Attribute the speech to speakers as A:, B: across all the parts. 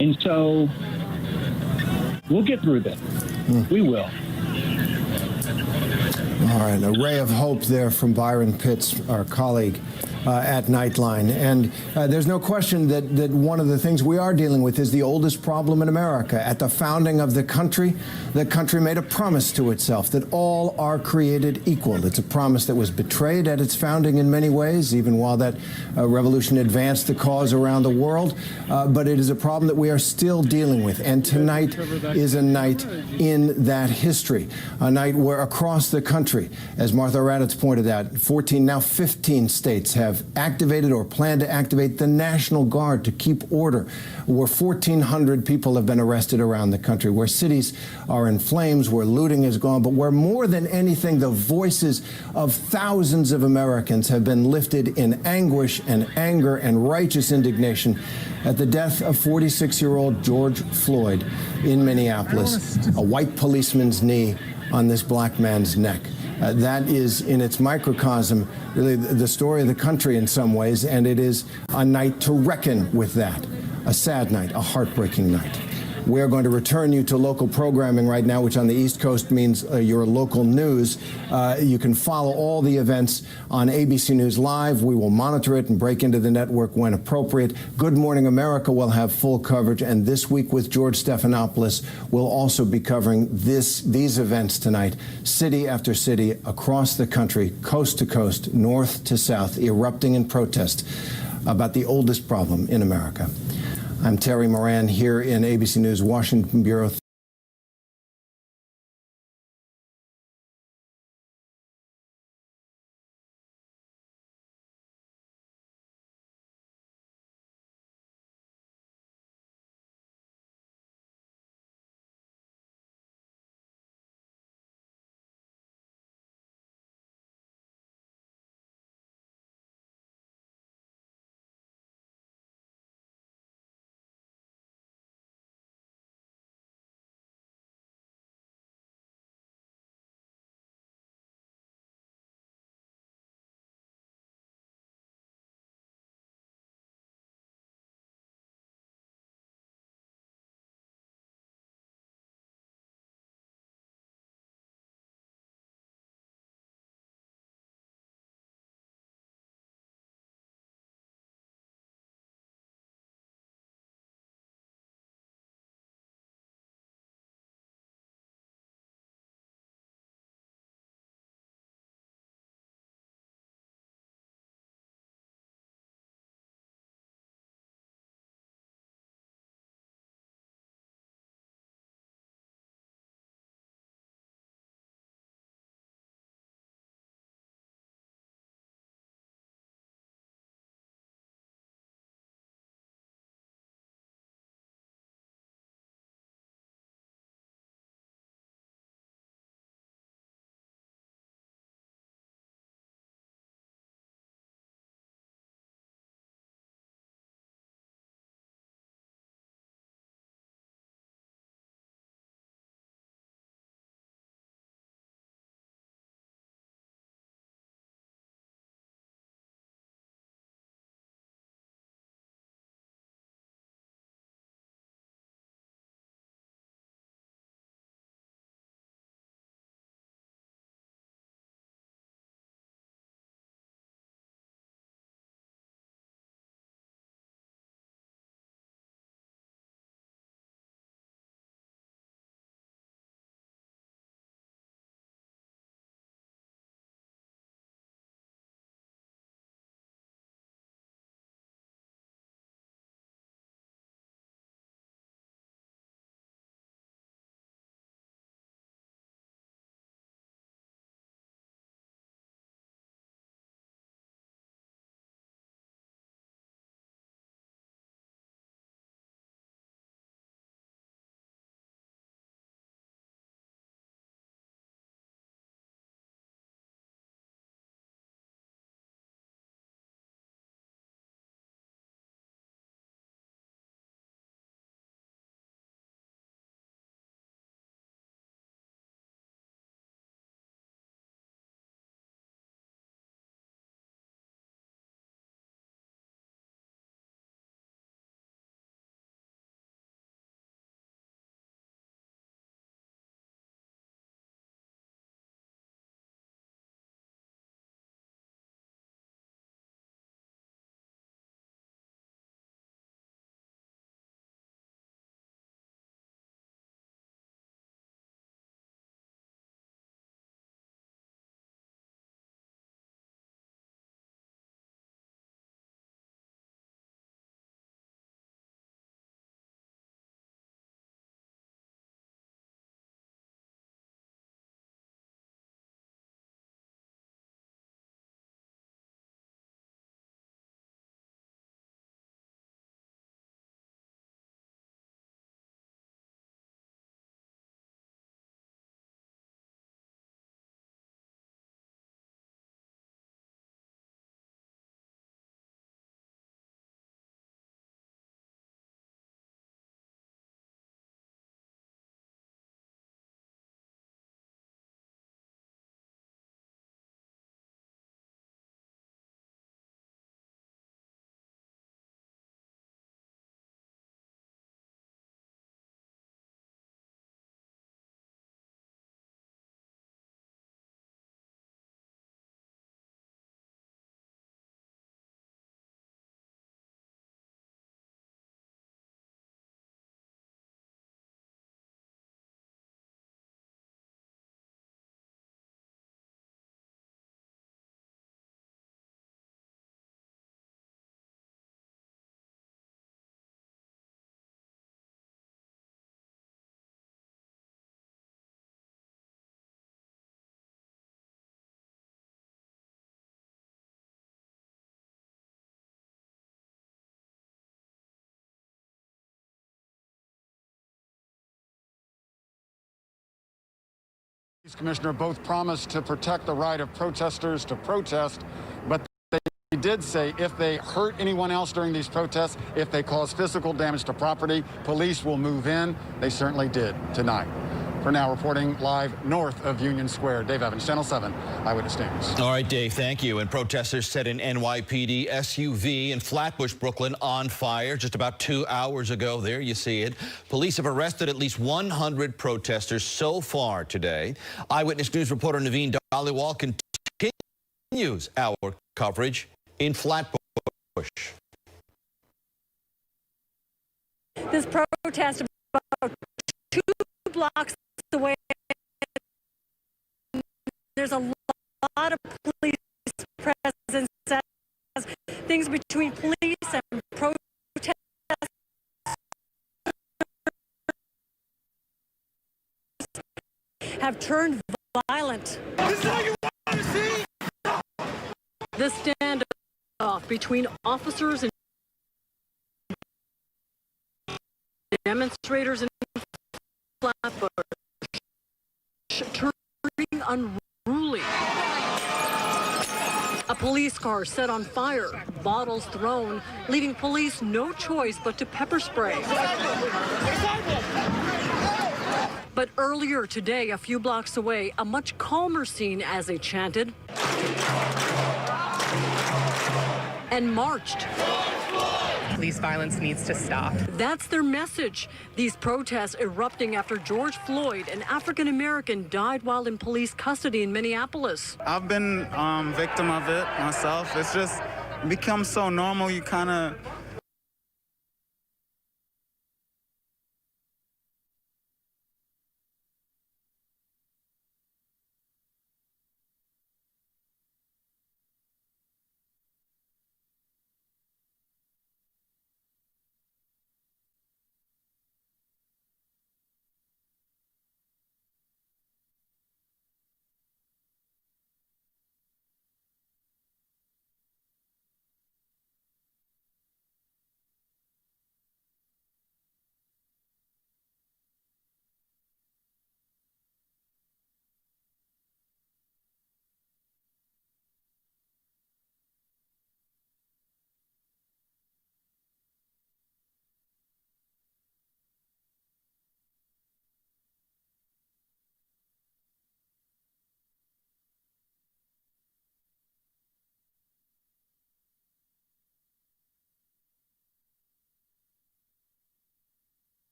A: And so we'll get through this. We will.
B: All right, a ray of hope there from Byron Pitts, our colleague at Nightline. And there's no question that one of the things we are dealing with is the oldest problem in America. At the founding of the country made a promise to itself that all are created equal. It's a promise that was betrayed at its founding in many ways, even while that revolution advanced the cause around the world. But it is a problem that we are still dealing with. And tonight is a night in that history, a night where across the country, as Martha Raddatz pointed out, 14, now 15 states have activated or plan to activate the National Guard to keep order, where 1,400 people have been arrested around the country, where cities are in flames, where looting is gone, but where more than anything, the voices of thousands of Americans have been lifted in anguish and anger and righteous indignation at the death of 46-year-old George Floyd in Minneapolis, a white policeman's knee on this black man's neck. That is, in its microcosm, really the story of the country in some ways, and it is a night to reckon with that. A sad night, a heartbreaking night. We're going to return you to local programming right now, which on the East Coast means your local news. You can follow all the events on ABC News Live. We will monitor it and break into the network when appropriate. Good Morning America will have full coverage, and This Week with George Stephanopoulos will also be covering these events tonight, city after city, across the country, coast to coast, north to south, erupting in protest about the oldest problem in America. I'm Terry Moran here in ABC News Washington Bureau.
C: Commissioner both promised to protect the right of protesters to protest, but they did say if they hurt anyone else during these protests, if they cause physical damage to property, police will move in. They certainly did tonight. For now, reporting live north of Union Square, Dave Evans, Channel 7 Eyewitness News.
D: All right, Dave, thank you. And protesters set an NYPD SUV in Flatbush, Brooklyn on fire just about 2 hours ago. There you see it. Police have arrested at least 100 protesters so far today. Eyewitness News reporter Naveen Dhaliwal continues our coverage in Flatbush.
E: This protest about 2 blocks away. There's a lot of police presence as things between police and protesters have turned violent.
F: This is what you want to see.
E: The standoff between officers and demonstrators in Flatbush turning unruly. A police car set on fire, bottles thrown, leaving police no choice but to pepper spray. But earlier today, a few blocks away, a much calmer scene as they chanted and marched.
G: Police violence needs to stop.
E: That's their message. These protests erupting after George Floyd, an African-American, died while in police custody in Minneapolis.
H: I've been victim of it myself. It's just become so normal, you kind of...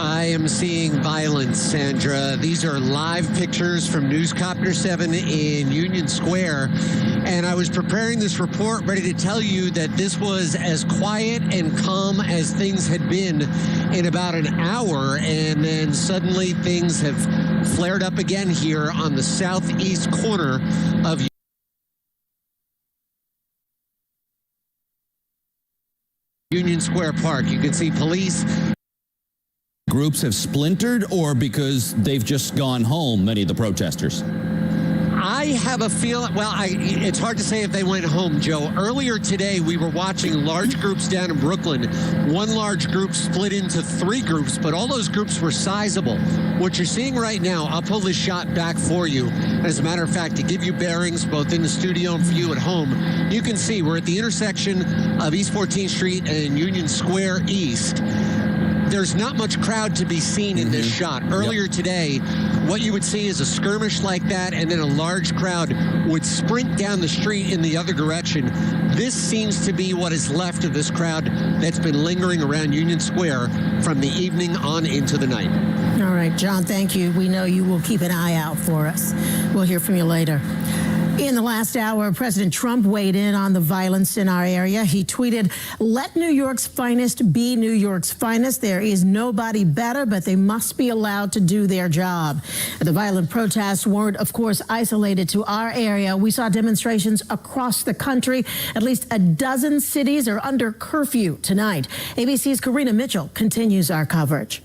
I: I am seeing violence, Sandra. These are live pictures from Newscopter 7 in Union Square. And I was preparing this report, ready to tell you that this was as quiet and calm as things had been in about an hour. And then suddenly things have flared up again here on the southeast corner of Union Square Park. You can see police.
D: Groups have splintered, or because they've just gone home, many of the protesters?
I: I have a feeling, well, it's hard to say if they went home, Joe. Earlier today, we were watching large groups down in Brooklyn. One large group split into 3 groups, but all those groups were sizable. What you're seeing right now, I'll pull this shot back for you. As a matter of fact, to give you bearings both in the studio and for you at home, you can see we're at the intersection of East 14th Street and Union Square East. There's not much crowd to be seen in this shot. Earlier today, what you would see is a skirmish like that, and then a large crowd would sprint down the street in the other direction. This seems to be what is left of this crowd that's been lingering around Union Square from the evening on into the night.
J: All right, John, thank you. We know you will keep an eye out for us. We'll hear from you later. In the last hour, President Trump weighed in on the violence in our area. He tweeted, "Let New York's finest be New York's finest. There is nobody better, but they must be allowed to do their job." The violent protests weren't, of course, isolated to our area. We saw demonstrations across the country. At least a dozen cities are under curfew tonight. ABC's Karina Mitchell continues our coverage.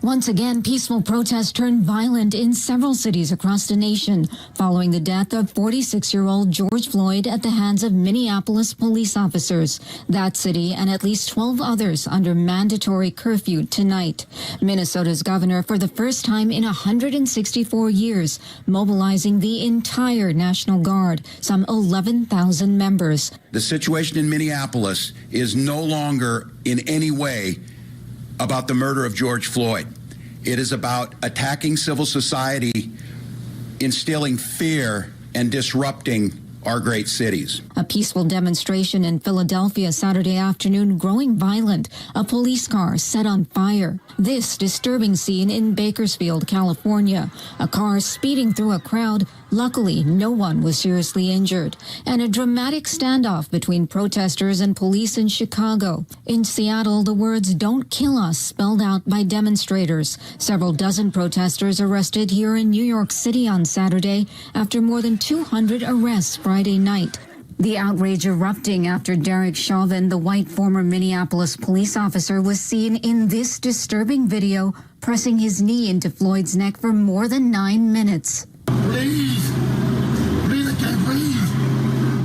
K: Once again, peaceful protests turned violent in several cities across the nation following the death of 46-year-old George Floyd at the hands of Minneapolis police officers. That city and at least 12 others under mandatory curfew tonight. Minnesota's governor, for the first time in 164 years, mobilizing the entire National Guard, some 11,000 members.
L: The situation in Minneapolis is no longer in any way about the murder of George Floyd. It is about attacking civil society, instilling fear, and disrupting our great cities.
K: A peaceful demonstration in Philadelphia Saturday afternoon growing violent. A police car set on fire. This disturbing scene in Bakersfield, California. A car speeding through a crowd. Luckily, no one was seriously injured. And a dramatic standoff between protesters and police in Chicago. In Seattle, the words "Don't kill us" spelled out by demonstrators. Several dozen protesters arrested here in New York City on Saturday after more than 200 arrests Friday night. The outrage erupting after Derek Chauvin, the white former Minneapolis police officer, was seen in this disturbing video pressing his knee into Floyd's neck for more than 9 minutes.
F: Please, I can't breathe.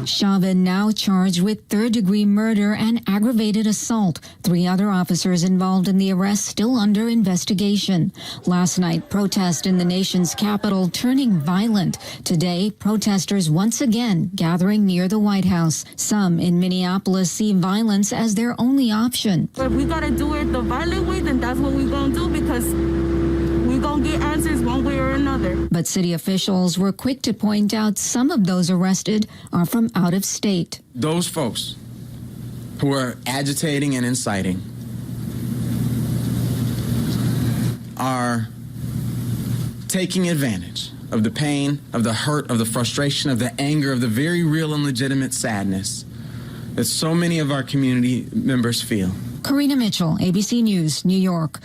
K: Chauvin now charged with third-degree murder and aggravated assault. 3 other officers involved in the arrest still under investigation. Last night, protest in the nation's capital turning violent. Today, protesters once again gathering near the White House. Some in Minneapolis see violence as their only option.
M: If we gotta do it the violent way, then that's what we're gonna do, because we're gonna get answers one way or another.
K: But city officials were quick to point out some of those arrested are from out of state.
N: Those folks who are agitating and inciting are taking advantage of the pain, of the hurt, of the frustration, of the anger, of the very real and legitimate sadness that so many of our community members feel.
K: Karina Mitchell, ABC News, New York.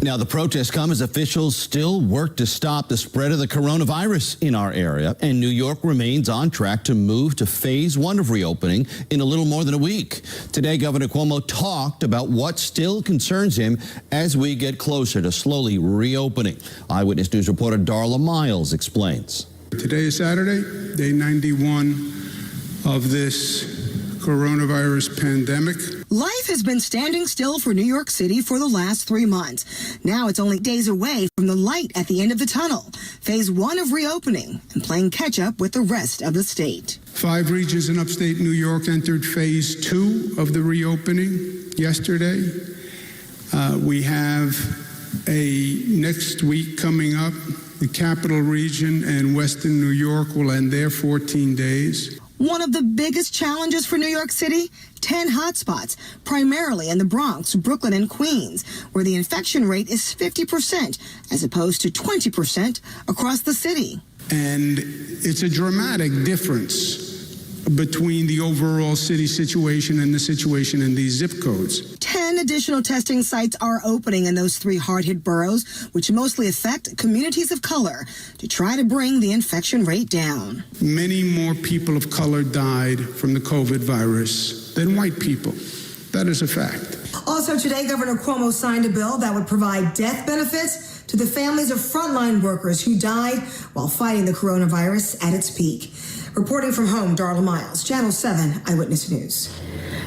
D: Now, the protests come as officials still work to stop the spread of the coronavirus in our area, and New York remains on track to move to phase 1 of reopening in a little more than a week. Today, Governor Cuomo talked about what still concerns him as we get closer to slowly reopening. Eyewitness News reporter Darla Miles explains.
O: Today is Saturday, day 91 of this coronavirus pandemic.
P: Life has been standing still for New York City for the last 3 months. Now it's only days away from the light at the end of the tunnel. Phase 1 of reopening and playing catch up with the rest of the state.
O: 5 regions in upstate New York entered phase 2 of the reopening yesterday. We have a next week coming up. The capital region and western New York will end their 14 days.
P: One of the biggest challenges for New York City, 10 hotspots, primarily in the Bronx, Brooklyn, and Queens, where the infection rate is 50% as opposed to 20% across the city.
O: And it's a dramatic difference between the overall city situation and the situation in these zip codes.
P: 10 additional testing sites are opening in those 3 hard-hit boroughs, which mostly affect communities of color, to try to bring the infection rate down.
O: Many more people of color died from the COVID virus than white people. That is a fact.
P: Also today, Governor Cuomo signed a bill that would provide death benefits to the families of frontline workers who died while fighting the coronavirus at its peak. Reporting from home, Darla Miles, Channel 7 Eyewitness News.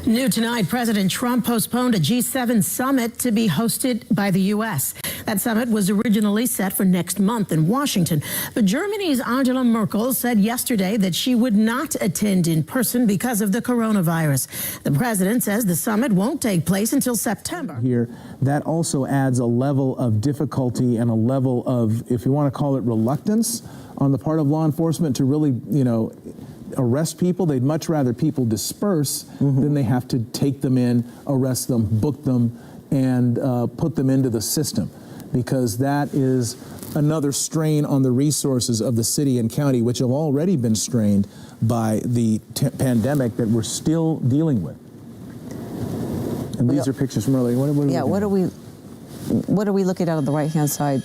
J: New tonight, President Trump postponed a G7 summit to be hosted by the U.S. That summit was originally set for next month in Washington. But Germany's Angela Merkel said yesterday that she would not attend in person because of the coronavirus. The president says the summit won't take place until September.
Q: Here, that also adds a level of difficulty and a level of, if you want to call it, reluctance on the part of law enforcement to really, arrest people. They'd much rather people disperse than they have to take them in, arrest them, book them, and put them into the system, because that is another strain on the resources of the city and county, which have already been strained by the pandemic that we're still dealing with. And these are pictures from earlier.
R: What are we looking at on the right-hand side?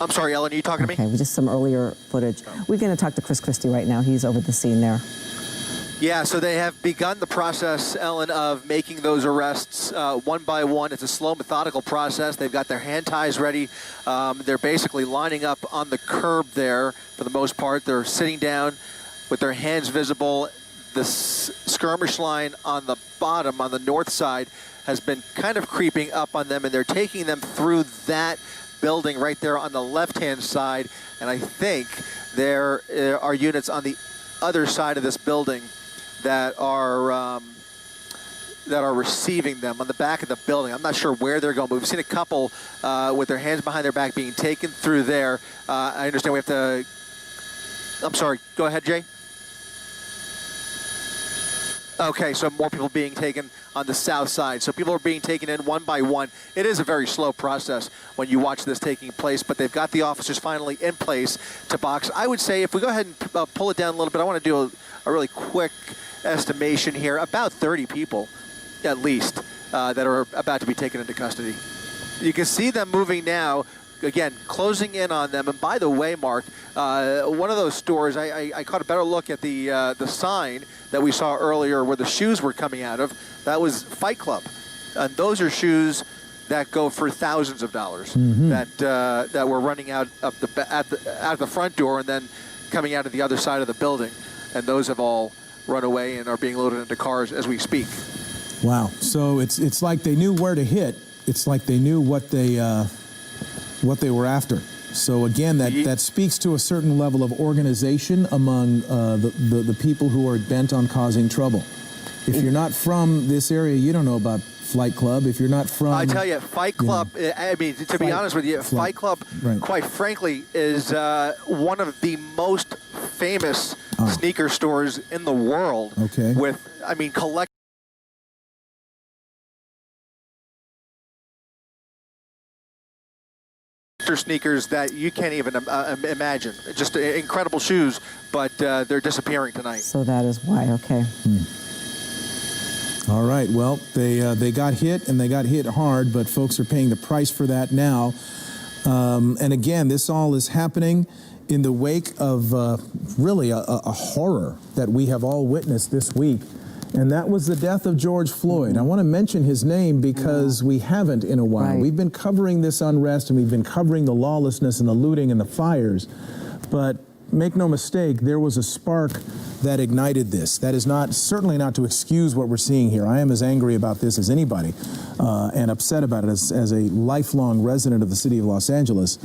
S: I'm sorry, Ellen, are you talking to me?
R: Okay, just some earlier footage. We're going to talk to Chris Christie right now. He's over the scene there.
S: Yeah, so they have begun the process, Ellen, of making those arrests one by one. It's a slow, methodical process. They've got their hand ties ready. They're basically lining up on the curb there for the most part. They're sitting down with their hands visible. The skirmish line on the bottom, on the north side, has been kind of creeping up on them, and they're taking them through that building right there on the left-hand side. And I think there are units on the other side of this building that are receiving them on the back of the building. I'm not sure where they're going, but we've seen a couple with their hands behind their back being taken through there. I understand we have to... I'm sorry, go ahead, Jay. Okay, so more people being taken on the south side. So people are being taken in one by one. It is a very slow process when you watch this taking place, but they've got the officers finally in place to box. I would say if we go ahead and pull it down a little bit, I want to do a really quick estimation here. About 30 people, at least, that are about to be taken into custody. You can see them moving now. Again, closing in on them. And by the way, Mark, one of those stores, I caught a better look at the sign that we saw earlier where the shoes were coming out of. That was Fight Club. And those are shoes that go for thousands of dollars that were running out of out the front door and then coming out of the other side of the building. And those have all run away and are being loaded into cars as we speak.
Q: Wow. So it's like they knew where to hit. It's like they knew what they were after. So again, that speaks to a certain level of organization among the people who are bent on causing trouble. If you're not from this area, you don't know about Flight Club. If you're not from...
S: I tell you, Fight Club, I mean, to be honest with you, Fight Club, quite frankly, is one of the most famous sneaker stores in the world.
Q: Okay.
S: With, I mean, sneakers that you can't even imagine. Just incredible shoes, but they're disappearing tonight.
R: So that is why, okay.
Q: All right, well, they got hit, and they got hit hard, but folks are paying the price for that now. And again, this all is happening in the wake of really a horror that we have all witnessed this week. And that was the death of George Floyd. I want to mention his name because we haven't in a while. We've been covering this unrest, and we've been covering the lawlessness and the looting and the fires. But make no mistake, there was a spark that ignited this. That is certainly not to excuse what we're seeing here. I am as angry about this as anybody and upset about it as a lifelong resident of the city of Los Angeles.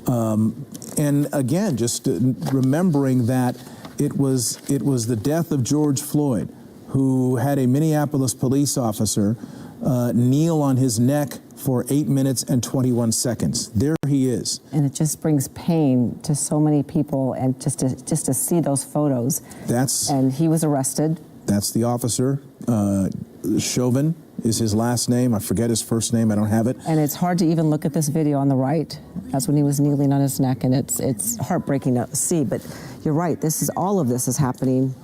Q: And again, just remembering that it was the death of George Floyd, who had a Minneapolis police officer kneel on his neck for 8 minutes and 21 seconds. There he is.
R: And it just brings pain to so many people, and just to see those photos. And he was arrested.
Q: That's the officer. Chauvin is his last name. I forget his first name. I don't have it.
R: And it's hard to even look at this video on the right. That's when he was kneeling on his neck, and it's heartbreaking to see. But you're right. All of this is happening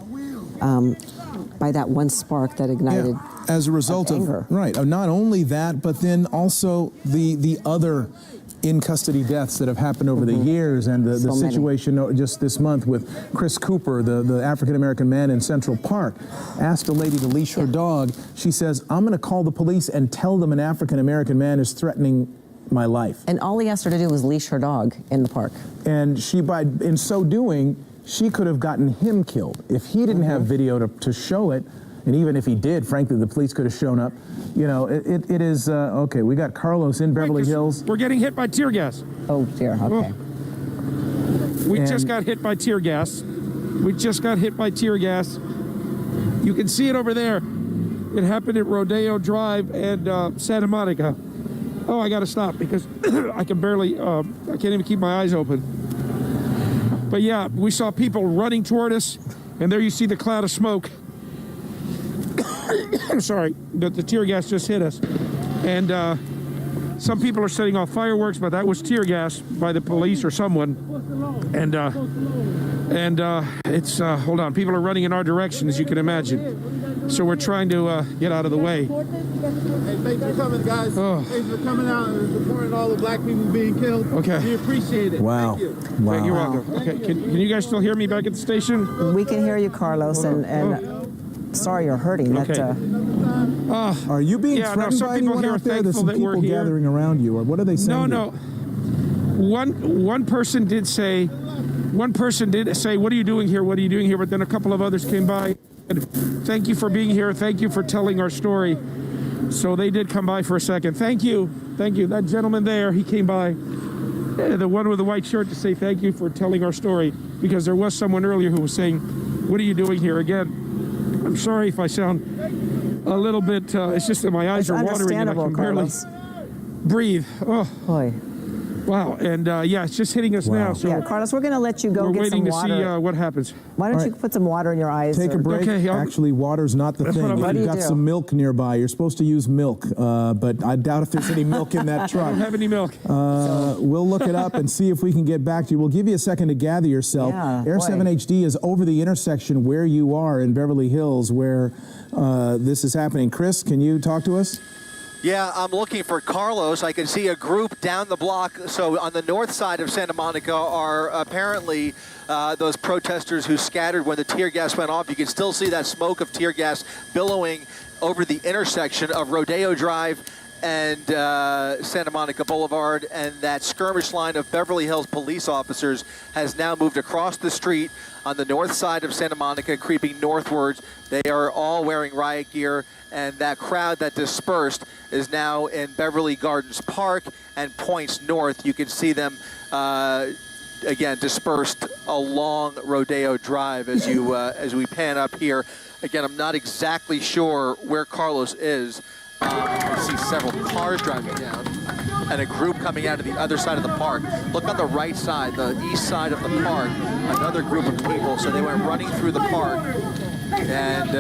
R: by that one spark that ignited.
Q: Yeah, as a result of
R: anger.
Q: Not only that, but then also the other in custody deaths that have happened over the years, and the situation just this month with Chris Cooper, the African-American man in Central Park, asked a lady to leash her dog. She says, I'm going to call the police and tell them an African-American man is threatening my life.
R: And all he asked her to do was leash her dog in the park.
Q: And in so doing, she could have gotten him killed. If he didn't have video to show it, and even if he did, frankly, the police could have shown up. You know, it is, okay, we got Carlos in Beverly Hills.
T: We're getting hit by tear gas.
R: Oh, dear, okay.
T: We just got hit by tear gas. We just got hit by tear gas. You can see it over there. It happened at Rodeo Drive and Santa Monica. Oh, I got to stop because I can barely, I can't even keep my eyes open. But yeah, we saw people running toward us, and there you see the cloud of smoke. I'm sorry, the tear gas just hit us. And some people are setting off fireworks, but that was tear gas by the police or someone. And it's, hold on, people are running in our direction, as you can imagine. So we're trying to get out of the way.
U: Hey, thanks for coming, guys. Thanks for coming out and supporting all the black people being killed.
T: Okay.
U: We appreciate it.
Q: Wow.
U: Thank you.
Q: Wow.
T: You're welcome. Okay, can you guys still hear me back at the station?
R: We can hear you, Carlos, and sorry you're hurting.
T: Okay.
Q: Are you being
T: yeah,
Q: threatened
T: some
Q: by
T: people
Q: anyone
T: here
Q: out there?
T: are
Q: There's some
T: thankful that we're
Q: people
T: here.
Q: gathering around you, or what are they saying?
T: No. One person did say, "What are you doing here? What are you doing here?" But then a couple of others came by. Thank you for being here. Thank you for telling our story. So they did come by for a second. Thank you. That gentleman there, he came by. The one with the white shirt to say thank you for telling our story, because there was someone earlier who was saying, "What are you doing here?" Again, I'm sorry if I sound a little bit. It's just that my eyes are watering and I can barely breathe. Oh
R: boy.
T: Wow, and it's just hitting us now. So
R: yeah, Carlos, we're going to let you go get some water.
T: We're waiting to see what happens.
R: Why don't you put some water in your eyes?
Q: Take a break.
T: Okay,
Q: Actually, water's not the thing. If you've got some milk nearby, you're supposed to use milk, but I doubt if there's any milk in that truck.
T: I don't have any milk.
Q: We'll look it up and see if we can get back to you. We'll give you a second to gather yourself.
R: Yeah,
Q: Air 7 HD is over the intersection where you are in Beverly Hills, where this is happening. Chris, can you talk to us?
S: Yeah, I'm looking for Carlos. I can see a group down the block. So on the north side of Santa Monica are apparently those protesters who scattered when the tear gas went off. You can still see that smoke of tear gas billowing over the intersection of Rodeo Drive and Santa Monica Boulevard, and that skirmish line of Beverly Hills police officers has now moved across the street on the north side of Santa Monica, creeping northwards. They are all wearing riot gear, and that crowd that dispersed is now in Beverly Gardens Park and points north. You can see them again dispersed along Rodeo Drive as you as we pan up here. Again, I'm not exactly sure where Carlos is. You can see several cars driving down and a group coming out of the other side of the park. Look on the right side, the east side of the park, another group of people. So they went running through the park, and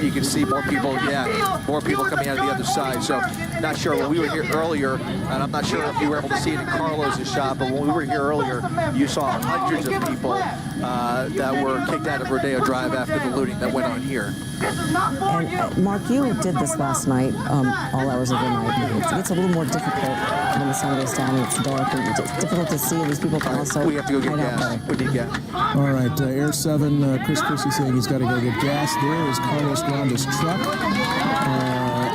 S: you can see more people coming out of the other side. So not sure. When we were here earlier, and I'm not sure if you were able to see it in Carlos's shop, but when we were here earlier, you saw hundreds of people that were kicked out of Rodeo Drive after the looting that went on here.
R: And Mark, you did this last night, all hours of the night. It's a little more difficult when the sun goes down and it's dark, and it's difficult to see. These people can also.
S: We have to go get gas. We need gas.
Q: All right, Air 7, Chris Christie saying he's got to go get gas. There is Carlos Granda's truck,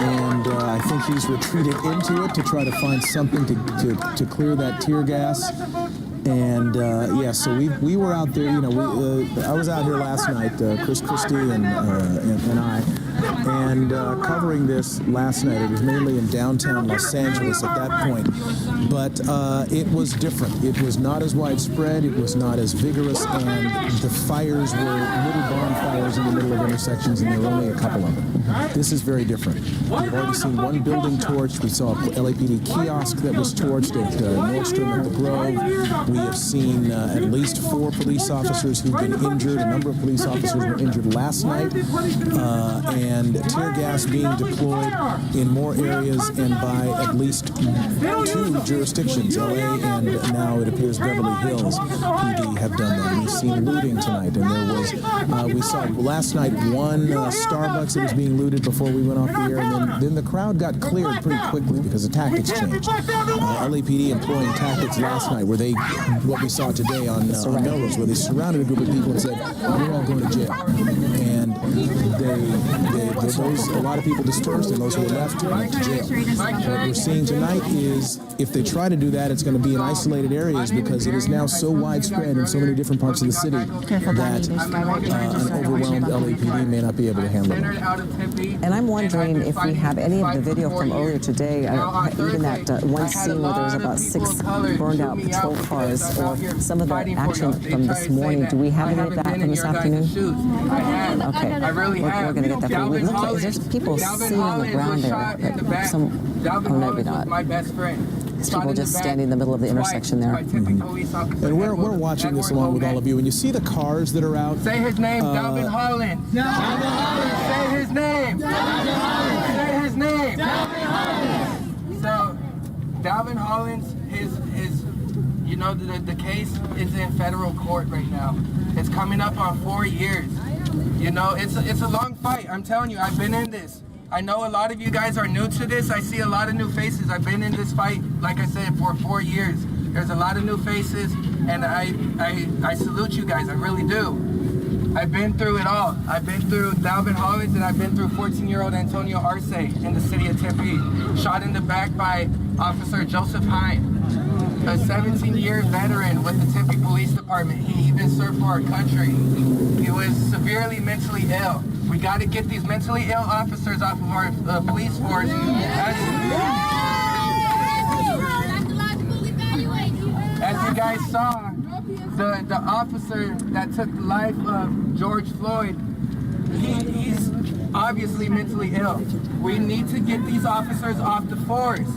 Q: and I think he's retreated into it to try to find something to clear that tear gas. And so we were out there. I was out here last night, Chris Christie and I, and covering this last night. It was mainly in downtown Los Angeles at that point, but it was different. It was not as widespread. It was not as vigorous, and the fires were little bonfires in the middle of intersections, and there were only a couple of them. This is very different. We've already seen one building torched. We saw a LAPD kiosk that was torched at Nordstrom at the Grove. We have seen at least 4 police officers who've been injured. A number of police officers were injured last night, and tear gas being deployed in more areas and by at least 2 jurisdictions, LA and now it appears Beverly Hills PD have done that. We've seen looting tonight, and there was, we saw last night one Starbucks that was being looted before we went off the air, and then the crowd got cleared pretty quickly because the tactics changed. LAPD employing tactics last night where they, what we saw today on Melrose, where they surrounded a group of people and said, "You're all going to jail." And a lot of people dispersed, and those who were left went to jail. What we're seeing tonight is if they try to do that, it's going to be in isolated areas because it is now so widespread in so many different parts of the city that an overwhelmed LAPD may not be able to handle it.
R: And I'm wondering if we have any of the video from earlier today, even that one scene where there was about 6 burned out patrol cars, or some of the action from this morning. Do we have any of that from this afternoon? Okay, we're going to get that for you. Look like there's people sitting on the ground there. Maybe not. There's people just standing in the middle of the intersection there.
Q: And we're watching this along with all of you. And you see the cars that are out.
A: Say his name, Dalvin Holland. Say his name. Say his name. So, Dalvin Holland's the case is in federal court right now. It's coming up on 4 years. It's a long fight. I'm telling you, I've been in this. I know a lot of you guys are new to this. I see a lot of new faces. I've been in this fight, like I said, for 4 years. There's a lot of new faces, and I salute you guys. I really do. I've been through it all. I've been through Dalvin Hollins, and I've been through 14-year-old Antonio Arce in the city of Tempe, shot in the back by Officer Joseph Hine, a 17-year veteran with the Tempe Police Department. He even served for our country. He was severely mentally ill. We got to get these mentally ill officers off of our police force. As you guys saw, the officer that took the life of George Floyd, he's obviously mentally ill. We need to get these officers off the force.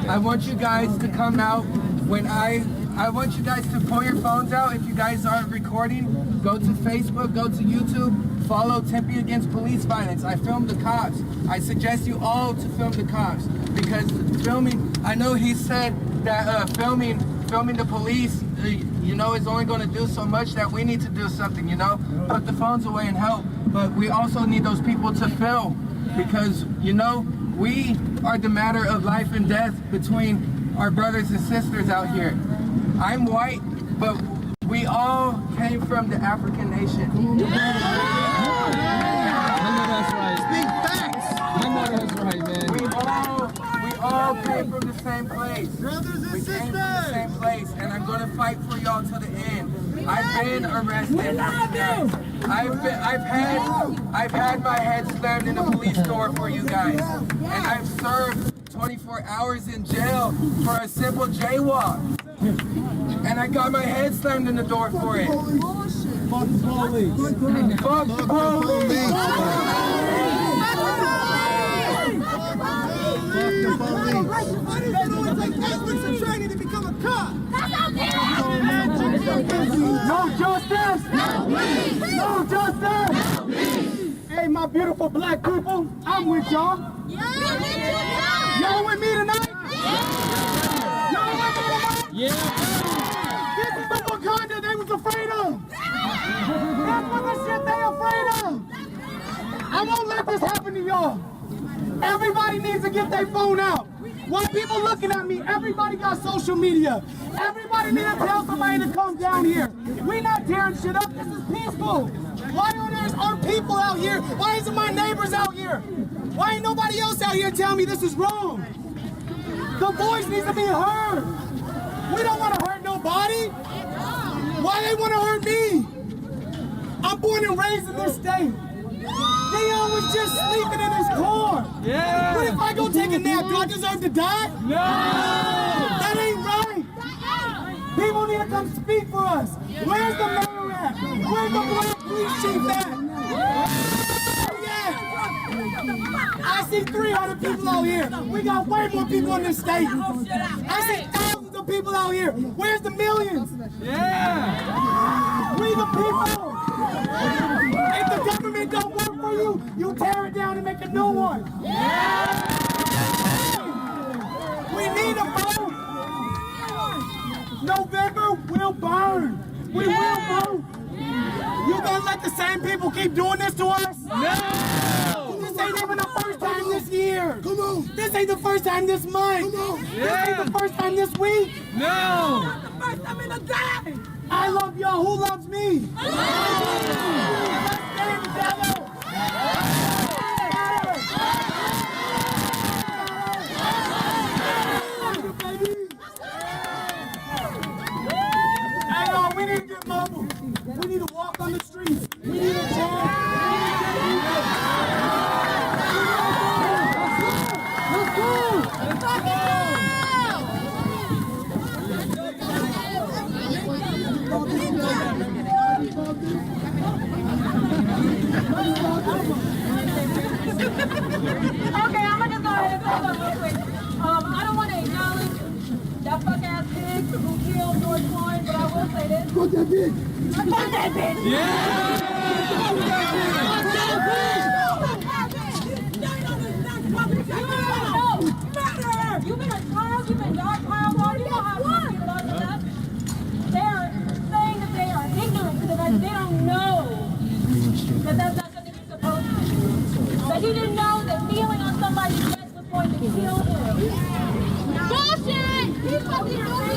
A: I want you guys to come out when I want you guys to pull your phones out. If you guys aren't recording, go to Facebook, go to YouTube, follow Tempe Against Police Violence. I filmed the cops. I suggest you all to film the cops, because filming, I know he said that filming the police, you know, is only going to do so much, that we need to do something, you know, put the phones away and help. But we also need those people to film, because, you know, we are the matter of life and death between our brothers and sisters out here. I'm white, but we all came from the African nation.
T: I know that's right. Speak facts. I know that's right, man.
A: We all came from the same place.
U: Brothers and
A: we
U: sisters.
A: came from the same place, and I'm gonna fight for y'all to the end. I've been arrested. I've had my head slammed in a police door for you guys, and I've served 24 hours in jail for a simple jaywalk, and I got my head slammed in the door for it.
U: Fuck the police.
A: Fuck the police.
U: No justice! No peace! No justice! No peace! Hey, my beautiful black people, I'm with y'all. Y'all with me tonight? Y'all with me tonight?
T: Yeah.
U: This is the Wakanda they was afraid of. That's what the shit they afraid of. I won't let this happen to y'all. Everybody needs to get their phone out. Why people looking at me? Everybody got social media. Everybody needs to tell somebody to come down here. We not tearing shit up. This is peaceful. Why are there our people out here? Why isn't my neighbors out here? Why ain't nobody else out here telling me this is wrong? The voice needs to be heard. We don't want to hurt nobody. Why they want to hurt me? I'm born and raised in this state. Dion was just sleeping in his car.
T: Yeah.
U: What if I go take a nap? Do I deserve to die?
T: No.
U: That ain't right. People need to come speak for us. Where's the mayor at? Where's the black police chief at? Yeah. I see 300 people out here. We got way more people in this state. I see thousands of people out here. Where's the millions?
T: Yeah.
U: We the people. If the government don't work for you, you tear it down and make a new one. Yeah. We need a vote. November will burn. We will vote. You gonna let the same people keep doing this to us?
T: No.
U: This ain't even the first time this year. Come on. This ain't the first time this month. Come on. This ain't the first time this week.
T: No.
U: Not the first time in a day. I love y'all. Who loves me? Let's stand together. Hey, y'all, we need to get mobile. We need to walk on the streets. We need to chant. Let's go.
B: Okay, I'm gonna go ahead and hold on real quick. I don't want to acknowledge that fuck ass pig who killed George Floyd, but I will say this.
U: Fuck that bitch.
B: Fuck that bitch! You've been a child, you've been dark child, all you know how to get a lot of stuff. They're saying that they are ignorant to the fact they don't know that that's not something you're supposed to do. That he didn't know that kneeling on somebody's chest was going to kill him. Bullshit! He's fucking doing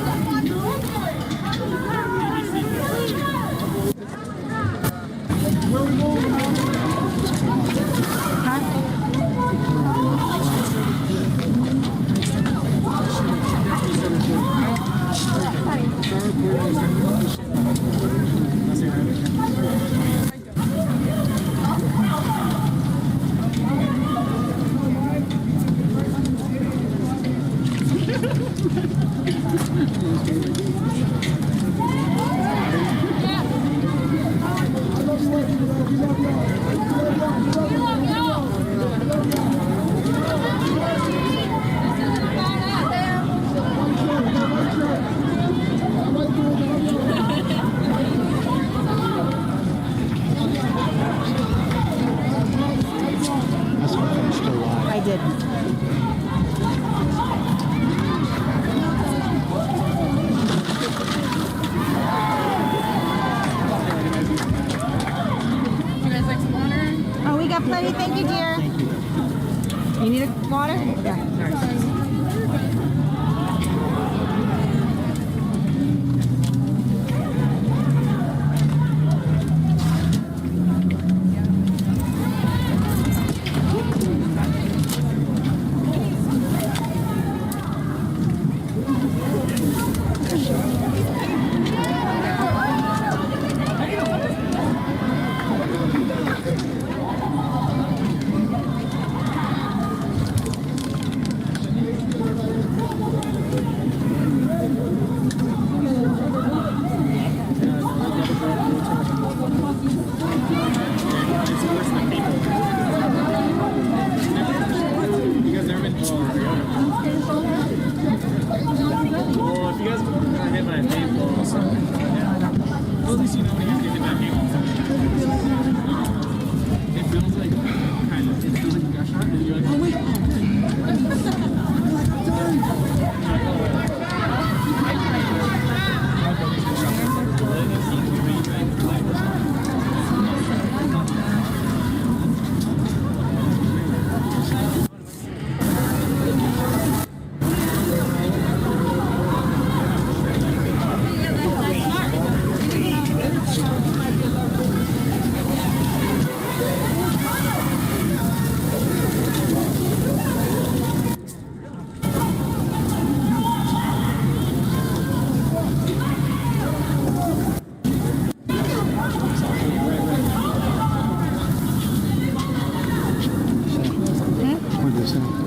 C: water?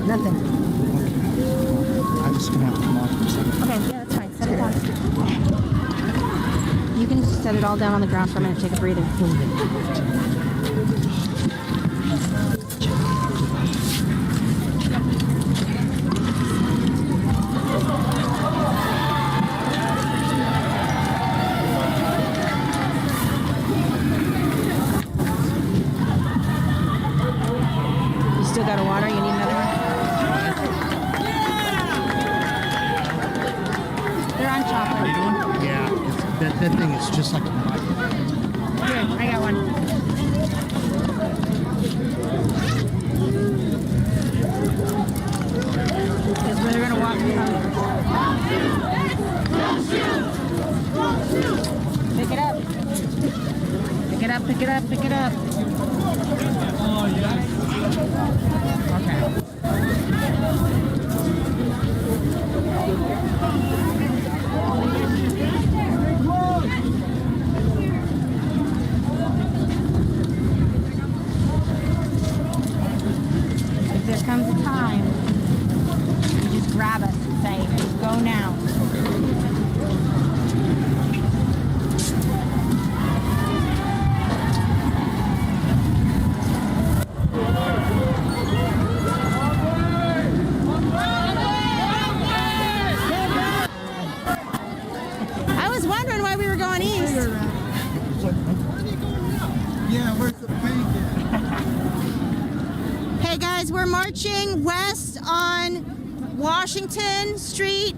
C: Nothing.
V: I'm just gonna have to come off for a second.
C: Okay, yeah, that's fine. Set it down. You can just set it all down on the ground for a minute. Take a breather. You still got a water? You need another one? They're on chocolate.
V: Yeah, that thing is just like a mud.
C: Here, I got one. Because they're gonna walk me home. Pick it up. Pick it up, pick it up, pick it up. Okay. If there comes a time, you just grab us and say, go now. I was wondering why we were going east.
V: Yeah, where's the bacon?
C: Hey guys, we're marching west on Washington Street,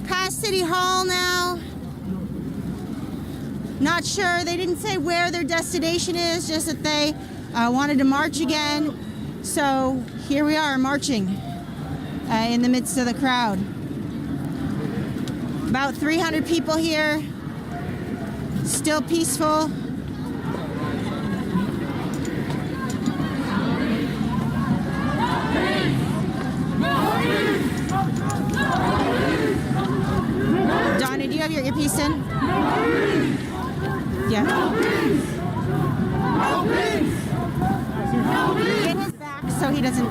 C: past City Hall now. Not sure, they didn't say where their destination is, just that they wanted to march again. So here we are marching in the midst of the crowd. About 300 people here, still peaceful. Donna, do you have your earpiece in? Yeah. Get his back so he doesn't.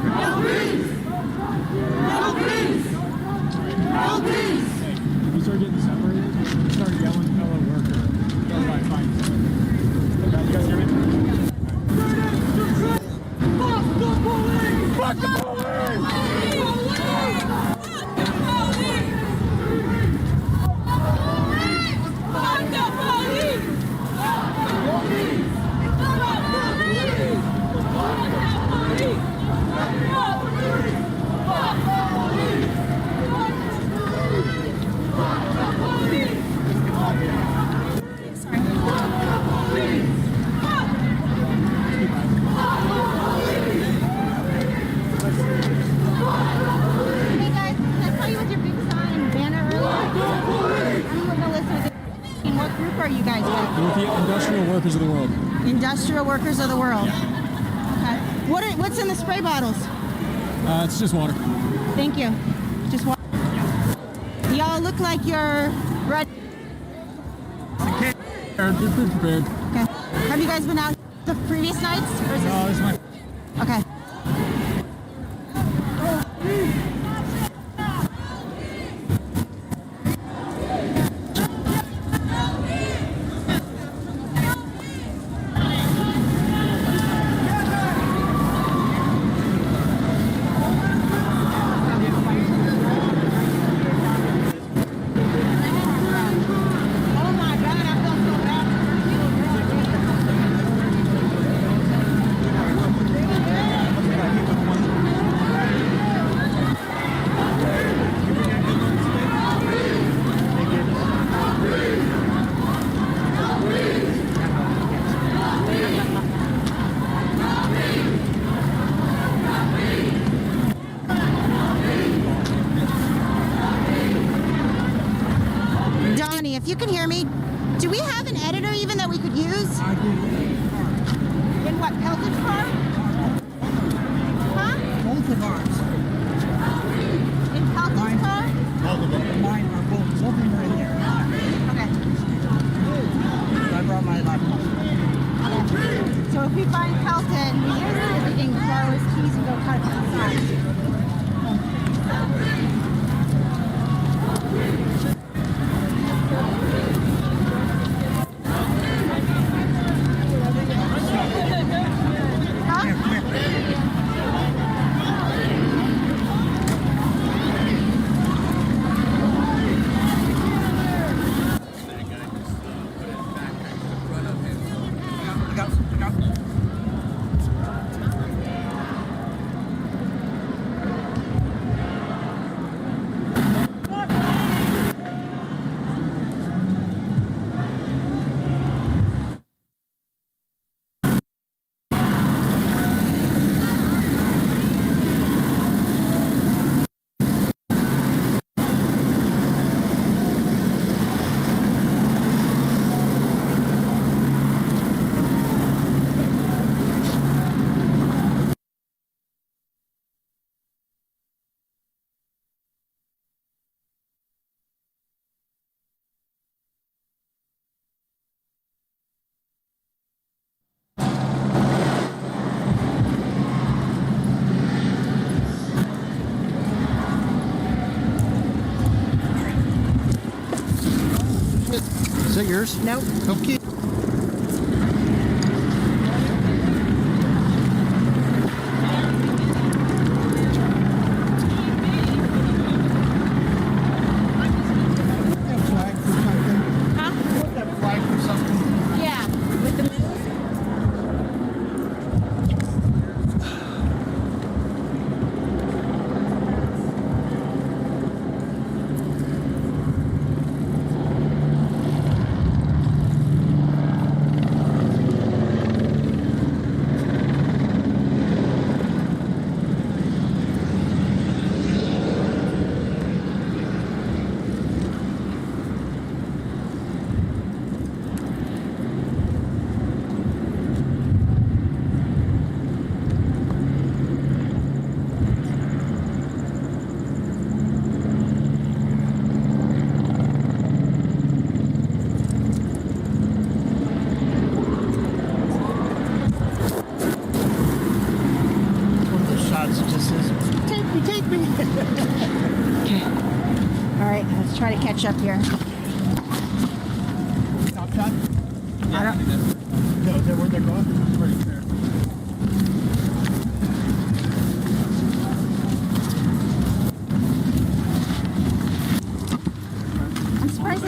V: We started getting separated. We started yelling fellow worker. That's why I find it. You guys hear me? Fuck the police! Fuck the police!
B: Fuck
C: are you guys with?
V: We're with the Industrial Workers of the World.
C: Industrial Workers of the World. Okay. What's in the spray bottles?
V: It's just water.
C: Thank you. Just water. Y'all look like you're ready.
V: We're prepared.
C: Okay. Have you guys been out the previous nights? Or is this...
V: No, this is my...
C: Okay. Donnie, if you can hear me, do we have an editor even that we could use? I do. In what, Pelton's car? Huh?
E: Both of ours.
C: In Pelton's car?
E: Both of them. Mine are both of them are in there.
C: Okay.
E: I brought my laptop.
C: Okay. So if we find Pelton, we can borrow his keys and go cut it outside.
E: Is that yours?
C: Nope.
E: Okay.
C: Yeah, with the moon. Okay. All right, let's try to catch up here.
E: Stop shot?
C: I don't.
E: No, is that where they're going? It's pretty fair.
C: I'm surprised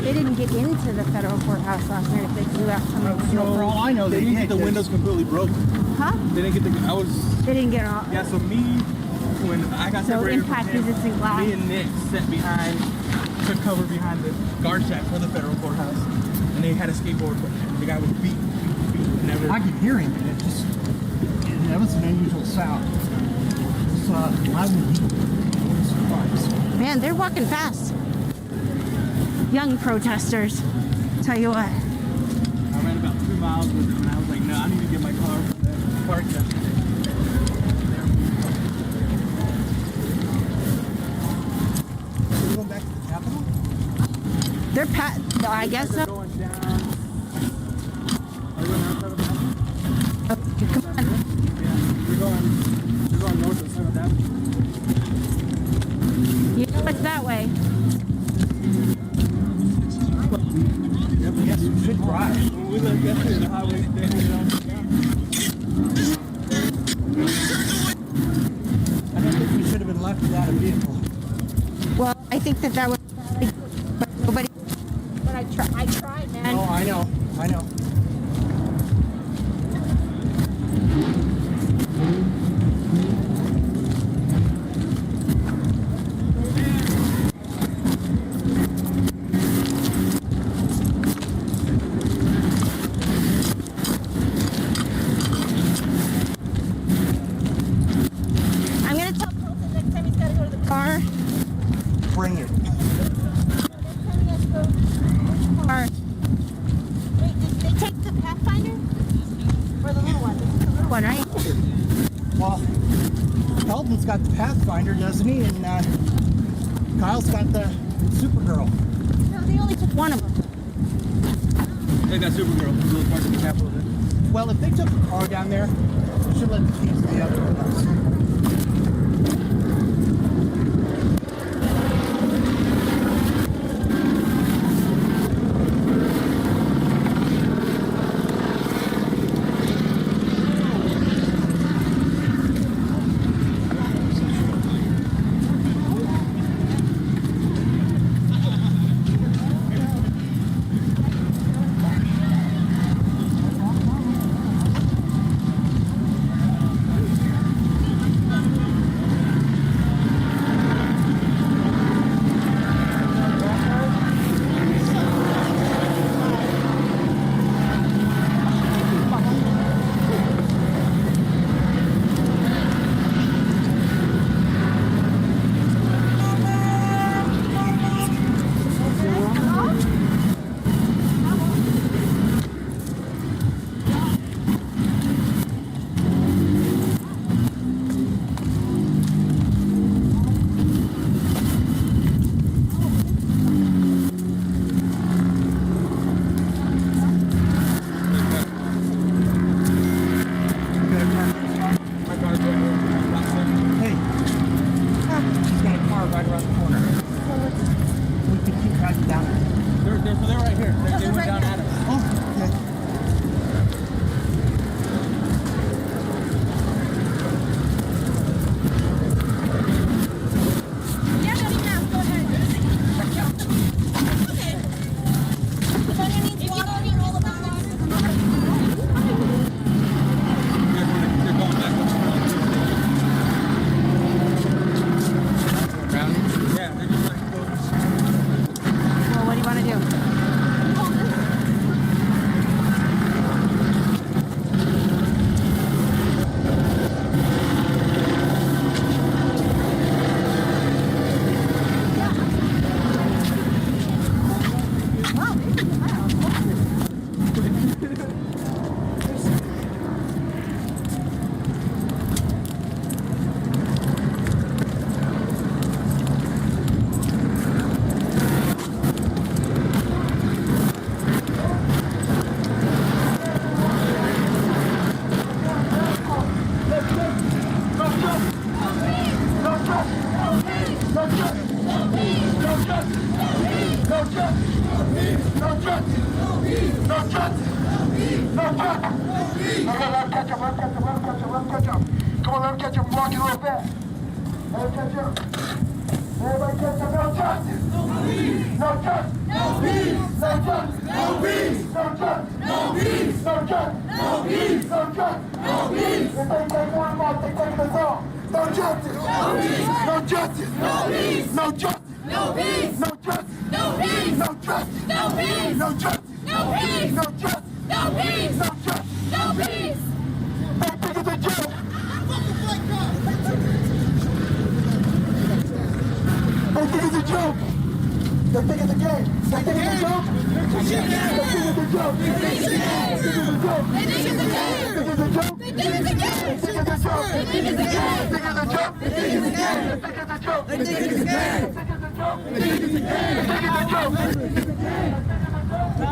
C: they didn't get into the federal courthouse last night if they blew out some of the
E: So for all I know,
V: They didn't get the
E: hit
V: windows completely broken.
C: Huh?
V: They didn't get the. I was.
C: They didn't get off.
V: Yeah, so me, when I got
C: So
V: separated
C: impact
V: from him,
C: resistant glass.
V: me and Nick sat behind, took cover behind the guard shack for the federal courthouse, and they had a skateboard, but the guy was beat. Never.
E: I could hear him, and it just, that was an unusual sound. So I was surprised.
C: Man, they're walking fast. Young protesters. Tell you what.
V: I ran about 2 miles with him, and I was like, no, I need to get my car from the park yesterday. Are we going back to the Capitol?
C: They're I guess so.
V: Going down. Are we going outside of the Capitol?
C: Come on.
V: Yeah, we're going north of 7th Avenue.
C: You know it's that way.
V: Yes, we should drive. When we left yesterday, the highway, they had it on down. I don't think we should have been left without a vehicle.
C: Well, I think that was but nobody. But I tried, man.
V: Oh, I know.
C: I'm gonna tell Colton next time he's gotta go to the car.
V: Bring it.
C: Car. Wait, did they take the Pathfinder? Or the little one? This is the little one, right?
V: Well, Elton's got the Pathfinder, doesn't he? And Kyle's got the Supergirl.
C: No, they only took one of them.
V: They got Supergirl. The little part of the Capitol. Well, if they took the car down there, we should let the keys stay up with us.
U: They think it's a game. They think it's a joke. They think it's a joke. They think it's a game. They think it's a joke. They think it's a game. They think it's a joke. They think it's a game. They think it's a joke. They think it's a game. They think it's a joke. They think it's a game. They think it's a joke. They think it's a game. They think it's a joke. They think it's a game. They think it's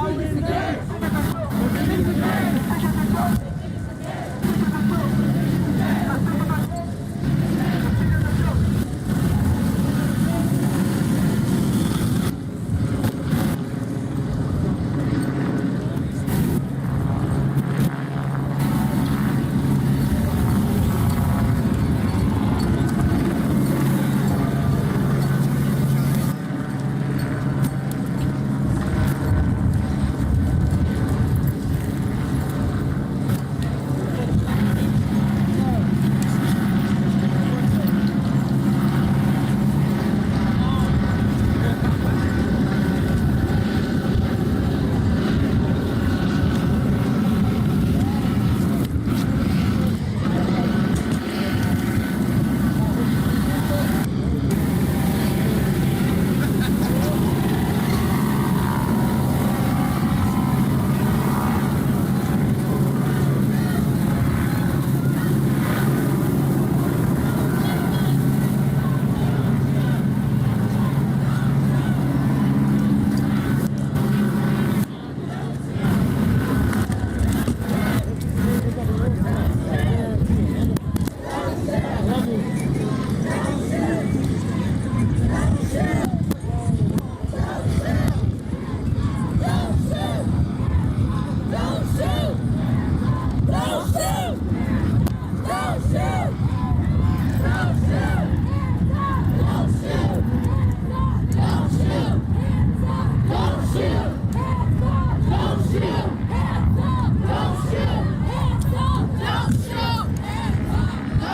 U: a joke. They think it's a game. Now it's a game. They think it's a game. They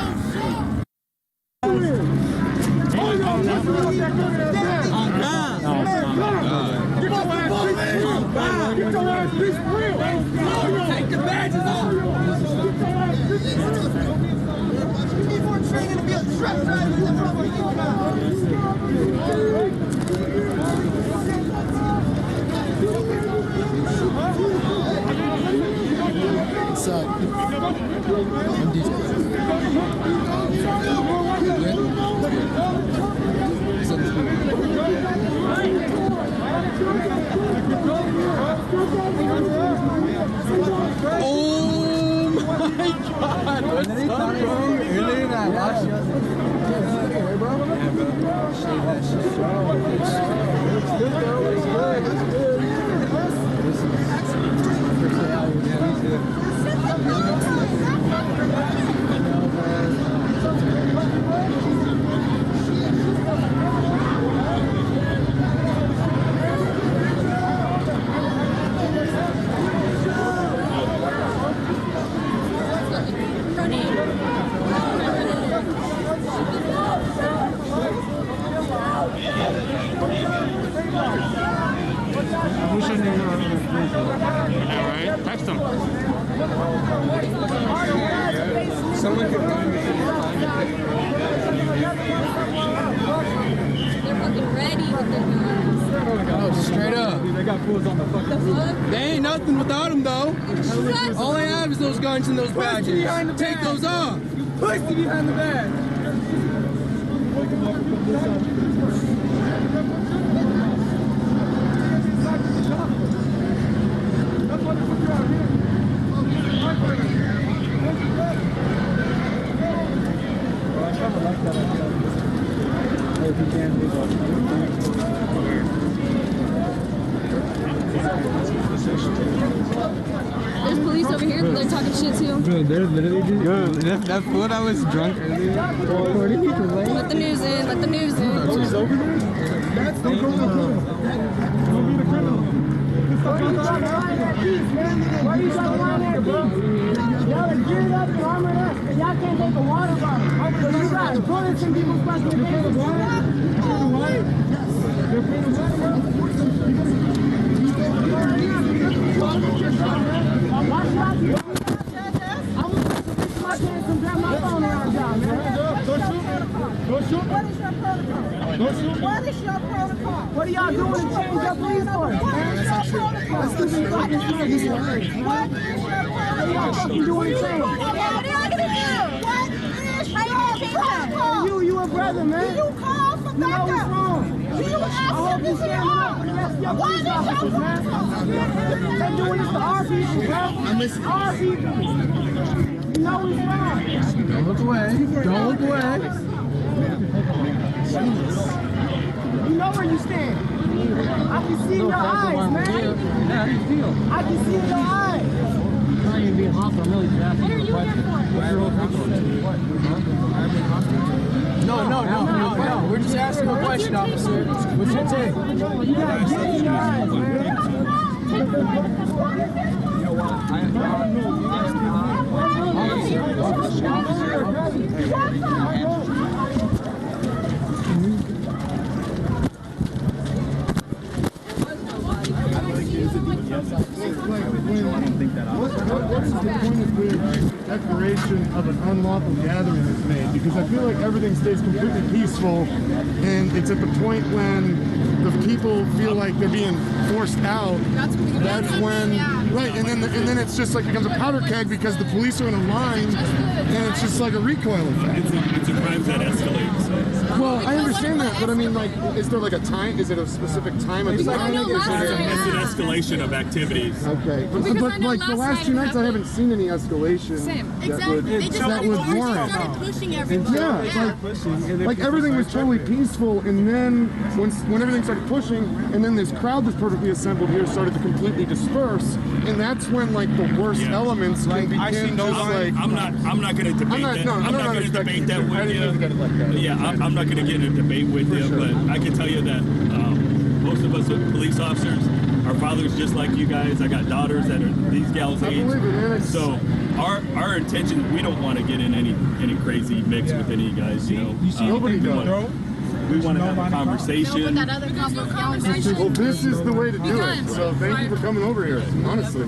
U: think it's a joke. Take the badges off. Before training to be a truck driver.
G: What's up? I'm DJ.
U: Oh my God! What's up, bro? Earlier than I watched you, I was like, hey, bro? Yeah, bro. Shave that shit. Looks good, bro. Looks good. Looks good. Text them. Someone can find me.
H: They're fucking ready with their guns.
U: Oh, straight up. They got fools on the fucking roof. They ain't nothing without them, though. All they have is those guns and those badges. Take those off. You pussy behind the badge.
H: There's police over here, but they're talking shit too.
U: Bro, they're literally just... Yo, that fool that was drunk earlier.
H: Let the news in, let the news in.
U: Oh, he's over there? That's the criminal. Don't be the criminal. Why are you talking around there, bro? Y'all are geared up and armored up, and y'all can't take a water bottle. So you got bullets in people's supposed to pay the water? They're paying the water? What is your protocol? What are y'all doing to change your police force? Let's keep it fucking serious. What are y'all fucking doing to change? You a brother, man. You call for backup. You know what's wrong. I hope you stand up for the rest of your police officers, man. They're doing this to our people, bro. Our people. You know what's wrong.
G: Don't look away. Don't look away.
U: You know where you stand. I can see in your eyes, man. I can see in your eyes.
G: I'm not even being hostile. I'm really just asking you a question. What's your whole No. We're just asking a question, officer. What's your take?
U: You gotta get in your eyes, man.
G: You know what?
I: What is the point of the declaration of an unlawful gathering is made? Because I feel like everything stays completely peaceful, and it's at the point when the people feel like they're being forced out. That's when, right? And then it's just like becomes a powder keg because the police are in a line, and it's just like a recoil effect.
L: It's a crime that escalates.
I: Well, I understand that, but I mean, like, is there like a time? Is it a specific time of the night?
L: It's an escalation of activities.
I: Okay, but like the last 2 nights, I haven't seen any escalation that would warrant. Yeah, like everything was totally peaceful, and then when everything started pushing, and then this crowd that's perfectly assembled here started to completely disperse, and that's when like the worst elements can begin.
L: I'm not going to debate that. I'm not going to debate that with you. Yeah, I'm not going to get in a debate with you, but I can tell you that most of us police officers, our fathers just like you guys. I got daughters that are these gals' age. So our intention, we don't want to get in any crazy mix with any of you guys. You know,
I: nobody does.
L: We want to have a conversation.
I: Well, this is the way to do it. So thank you for coming over here. Honestly,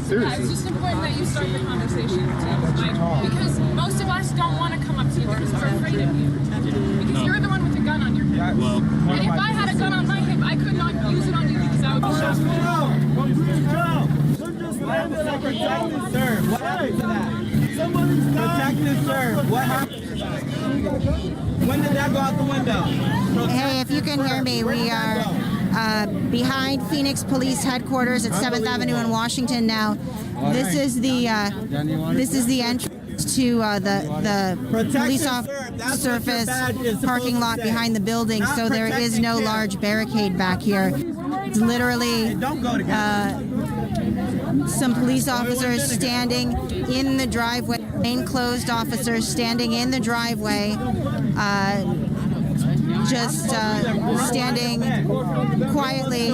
I: seriously.
W: Yeah, it's just important that you start the conversation too, because most of us don't want to come up to you because we're afraid of you. Because you're the one with the gun on your hip.
L: Well,
W: and if I had a gun on my hip, I could not use it on you because I would be shot.
U: What happened to that? Protect and serve. What happened? When did that go out the window?
C: Hey, if you can hear me, we are behind Phoenix Police Headquarters at 7th Avenue in Washington now. This is the entrance to the police surface parking lot behind the building. So there is no large barricade back here. It's literally some police officers standing in the driveway, plainclothes officers standing in the driveway, just standing quietly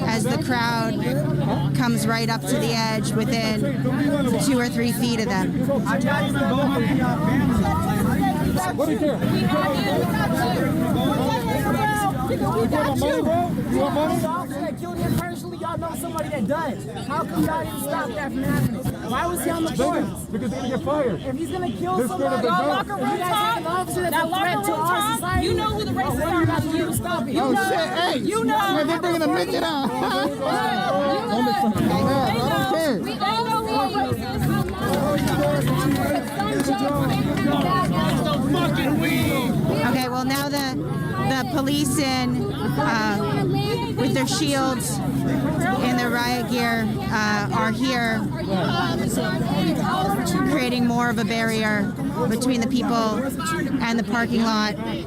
C: as the crowd comes right up to the edge within 2 or 3 feet of them.
U: What do you care? You want money, bro? You want money? That killed him personally, y'all know somebody that does. How come y'all didn't stop that from happening? Why was he on the court? Because he's gonna get fired. If he's gonna kill somebody,
W: That locker room talk, you know who the racists are. You to stop it.
U: Oh shit! Hey,
W: you know.
U: They're bringing a midget out. I don't care.
W: We all know who are racist.
C: Okay, well now the police with their shields and their riot gear are here, creating more of a barrier between the people and the parking lot.
U: Hey,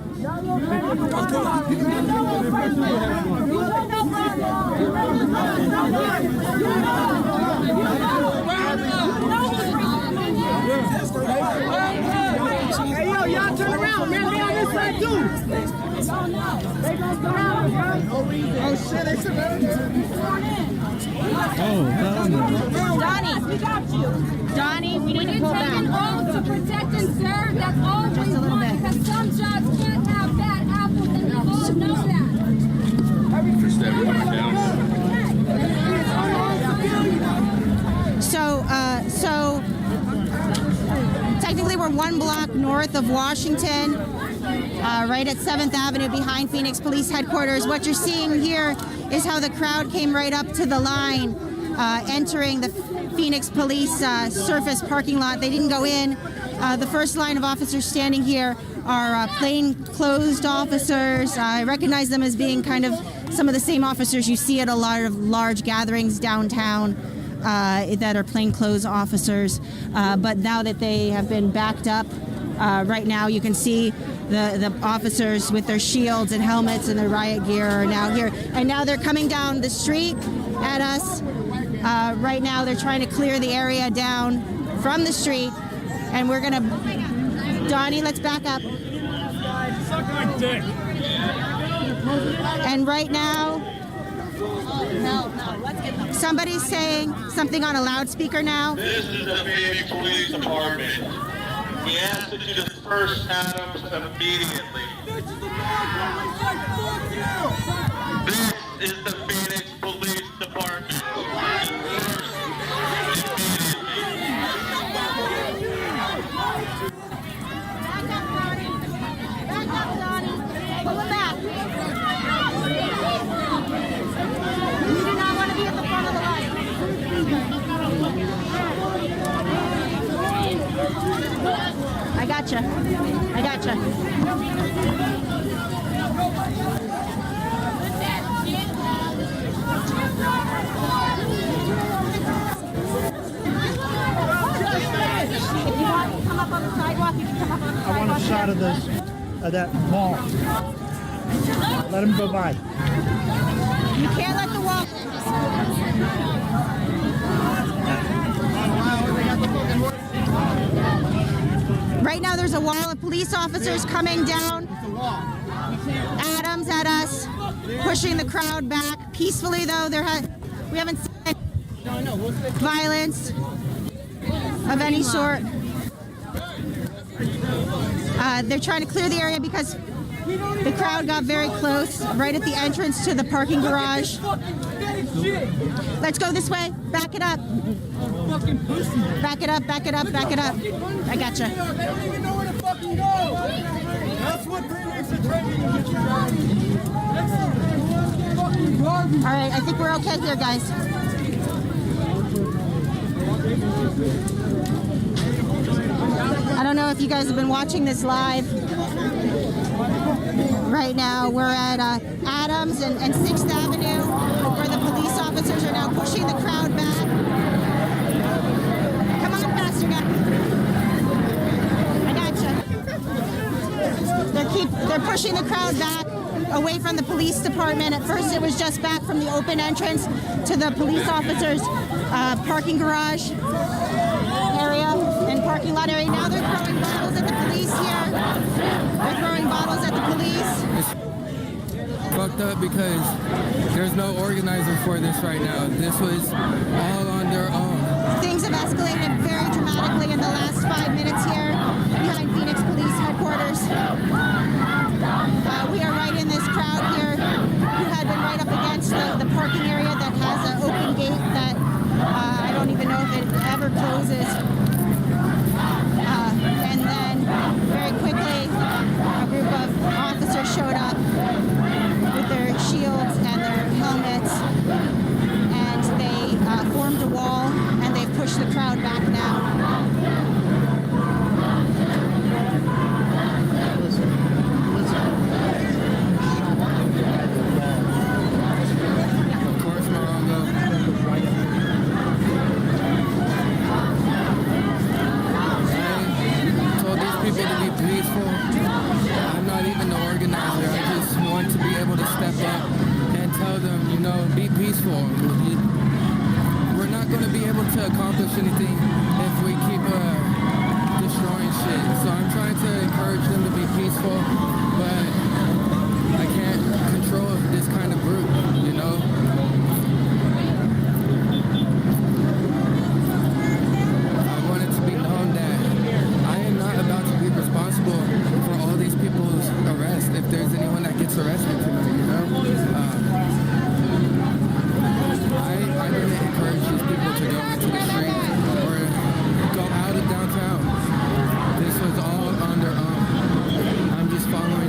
U: yo, y'all turn around, man. They on this side, too. They gonna come out, bro. Oh, shit, they surrounded
W: Donnie, we got you. Donnie, we need to pull back. An oath to protect and serve. That's all we want. Because some jobs can't have bad apples, and we all know that.
L: Just everyone down.
C: So technically we're 1 block north of Washington. right at 7th Avenue behind Phoenix Police Headquarters. What you're seeing here is how the crowd came right up to the line, entering the Phoenix Police surface parking lot. They didn't go in. The first line of officers standing here are plainclothes officers. I recognize them as being kind of some of the same officers you see at a lot of large gatherings downtown that are plainclothes officers. But now that they have been backed up, right now you can see the officers with their shields and helmets and their riot gear are now here. And now they're coming down the street at us. Right now they're trying to clear the area down from the street. And we're going to... Donnie, let's back up.
L: Suck my dick.
C: And right now... Somebody's saying something on a loudspeaker now.
F: This is the Phoenix Police Department. We ask that you disperse Adams immediately. This is the Phoenix Police Department.
C: Pull it back. You do not want to be at the front of the line. I gotcha. I gotcha. If you want to come up on the sidewalk, you can come up on the sidewalk.
E: I want a shot of this, of that wall. Let him go by.
C: You can't let the wall. Right now there's a wall of police officers coming down Adams at us, pushing the crowd back peacefully. Though we haven't seen violence of any sort. They're trying to clear the area because the crowd got very close, right at the entrance to the parking garage. Let's go this way. Back it up. Back it up, back it up, back it up. I gotcha.
U: They don't even know where to fucking go. That's what 3 weeks of training will get you guys.
C: All right, I think we're okay here, guys. I don't know if you guys have been watching this live. Right now, we're at Adams and 6th Avenue, where the police officers are now pushing the crowd back. Come on, faster, guys. I gotcha. They're pushing the crowd back away from the police department. At first, it was just back from the open entrance to the police officers' parking garage area and parking lot area. Now they're throwing bottles at the police here. They're throwing bottles at the police.
M: It's fucked up because there's no organizer for this right now. This was all on their own.
C: Things have escalated very dramatically in the last 5 minutes here behind Phoenix Police Headquarters. We are right in this crowd here who had been right up against the parking area that has an open gate that I don't even know if it ever closes. And then very quickly a group of officers showed up with their shields and their helmets, and they formed a wall and they've pushed the crowd back now.
M: I'm not even the organizer. I just want to be able to step up and tell them, you know, be peaceful. We're not going to be able to accomplish anything if we keep destroying shit. So I'm trying to encourage them to be peaceful, but I can't control this kind of group, you know? I want it to be known that I am not about to be responsible for all these people's arrests if there's anyone that gets arrested tonight, you know? I really encourage these people to go into the street or go out of downtown. This was all on their own. I'm just following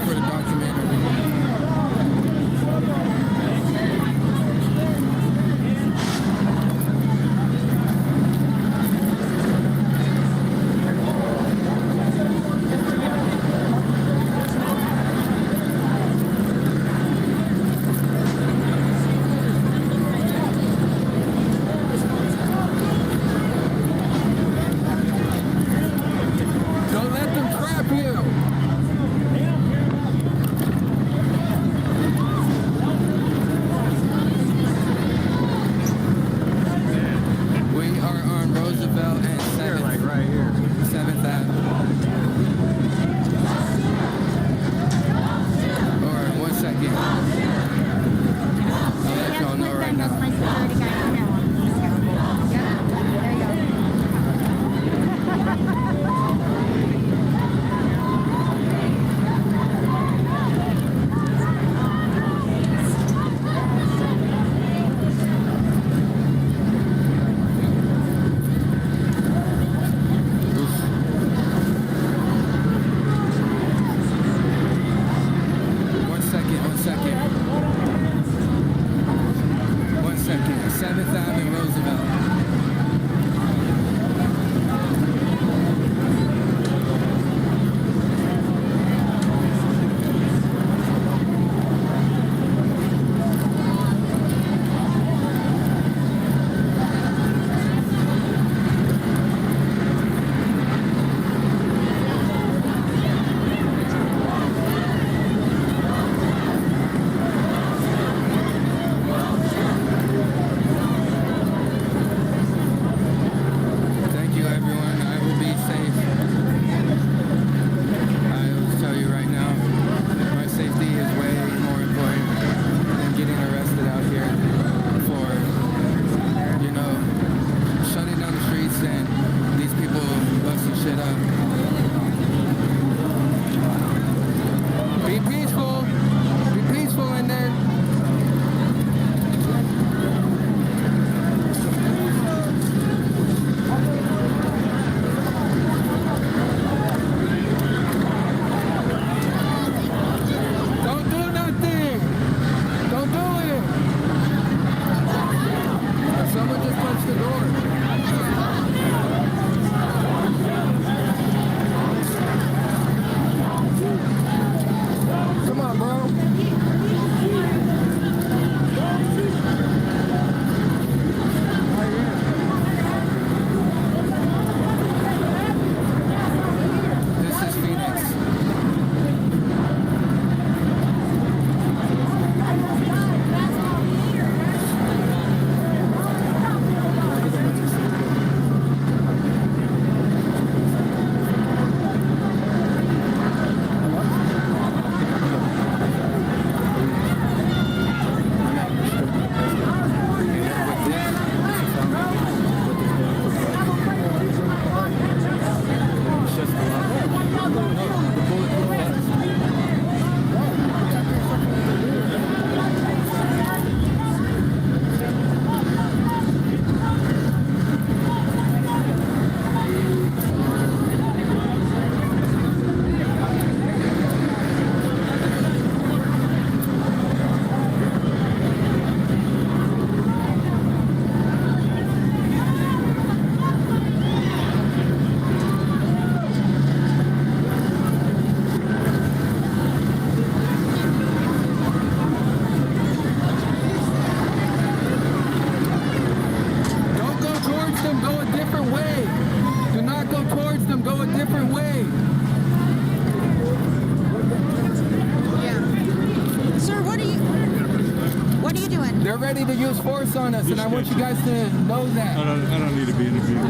A: They're ready to use force on us, and I want you guys to know that.
L: I don't need to be interviewed.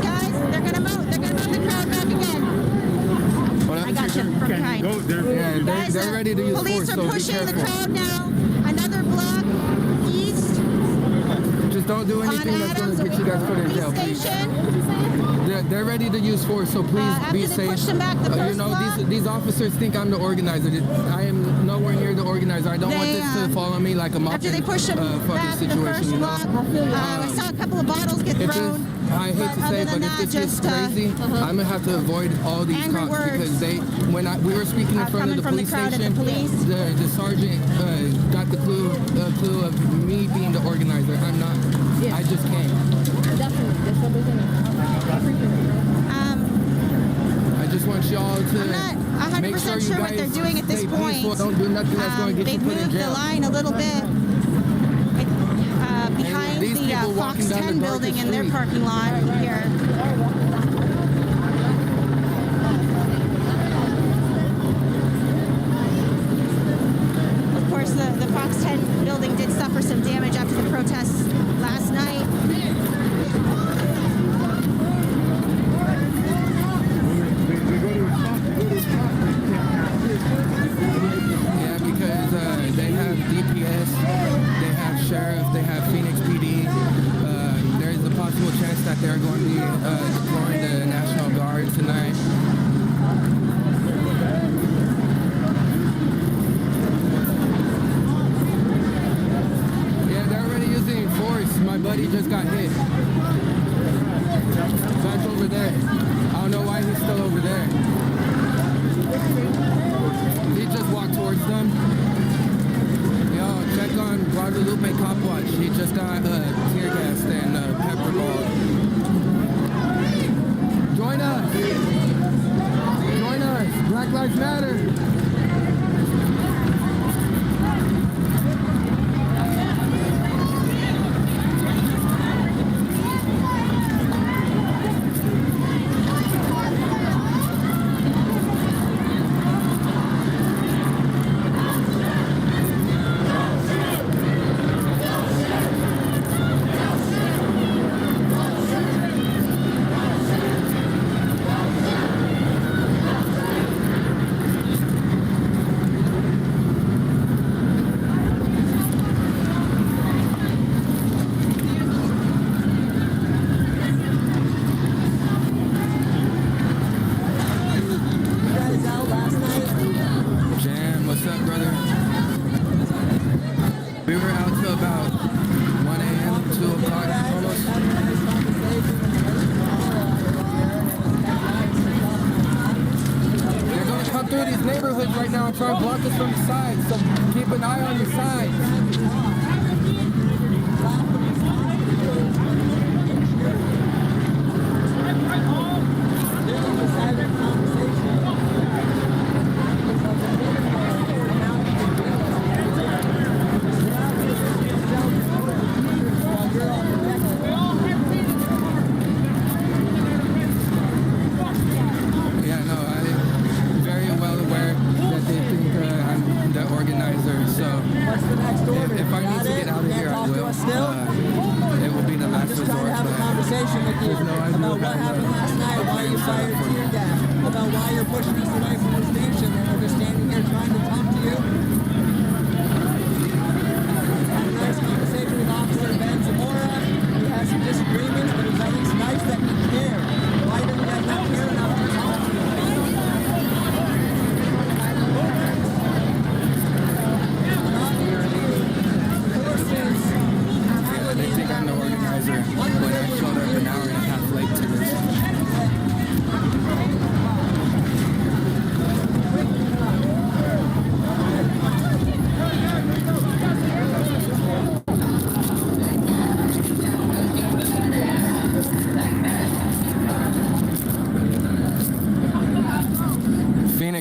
C: Guys, they're gonna move the crowd back again. I got you from behind. Guys,
A: they're ready to use
C: police
A: force,
C: are
A: so be
C: pushing the
A: careful.
C: crowd now. Another block east.
A: Just don't do anything that's going to get you guys put in jail, please. They're ready to use force, so please be safe.
C: Push them back the first block.
A: These officers think I'm the organizer. I am nowhere near the organizer. I don't want this to fall on me like a
C: After they push them back the first block, I saw a couple of bottles get thrown.
A: I hate to say it, but if this gets crazy, I'm gonna have to avoid all these cops because we were speaking in front of the police station. The sergeant got the clue of me being the organizer. I'm not. I just can't. I just want y'all to make sure you
C: sure what they're doing at this
A: stay
C: point.
A: peaceful. Don't do nothing that's going to get you put in
C: They've moved
A: jail.
C: the line a little bit behind the Fox 10 building in their parking lot here. Of course, the Fox 10 building did suffer some damage after the protests last night.
A: Yeah, because they have DPS, they have sheriff, they have Phoenix PD. There is a possible chance that they're going to be deploying the National Guard tonight. Yeah, they're already using force. My buddy just got hit. That's over there. I don't know why he's still over there. He just walked towards them. Yo, check on Guadalupe Cop Watch. He just got tear gassed and pepper balled. Join us. Join us. Black Lives Matter. Right now, I'm trying to block us from the side, so keep an eye on your side.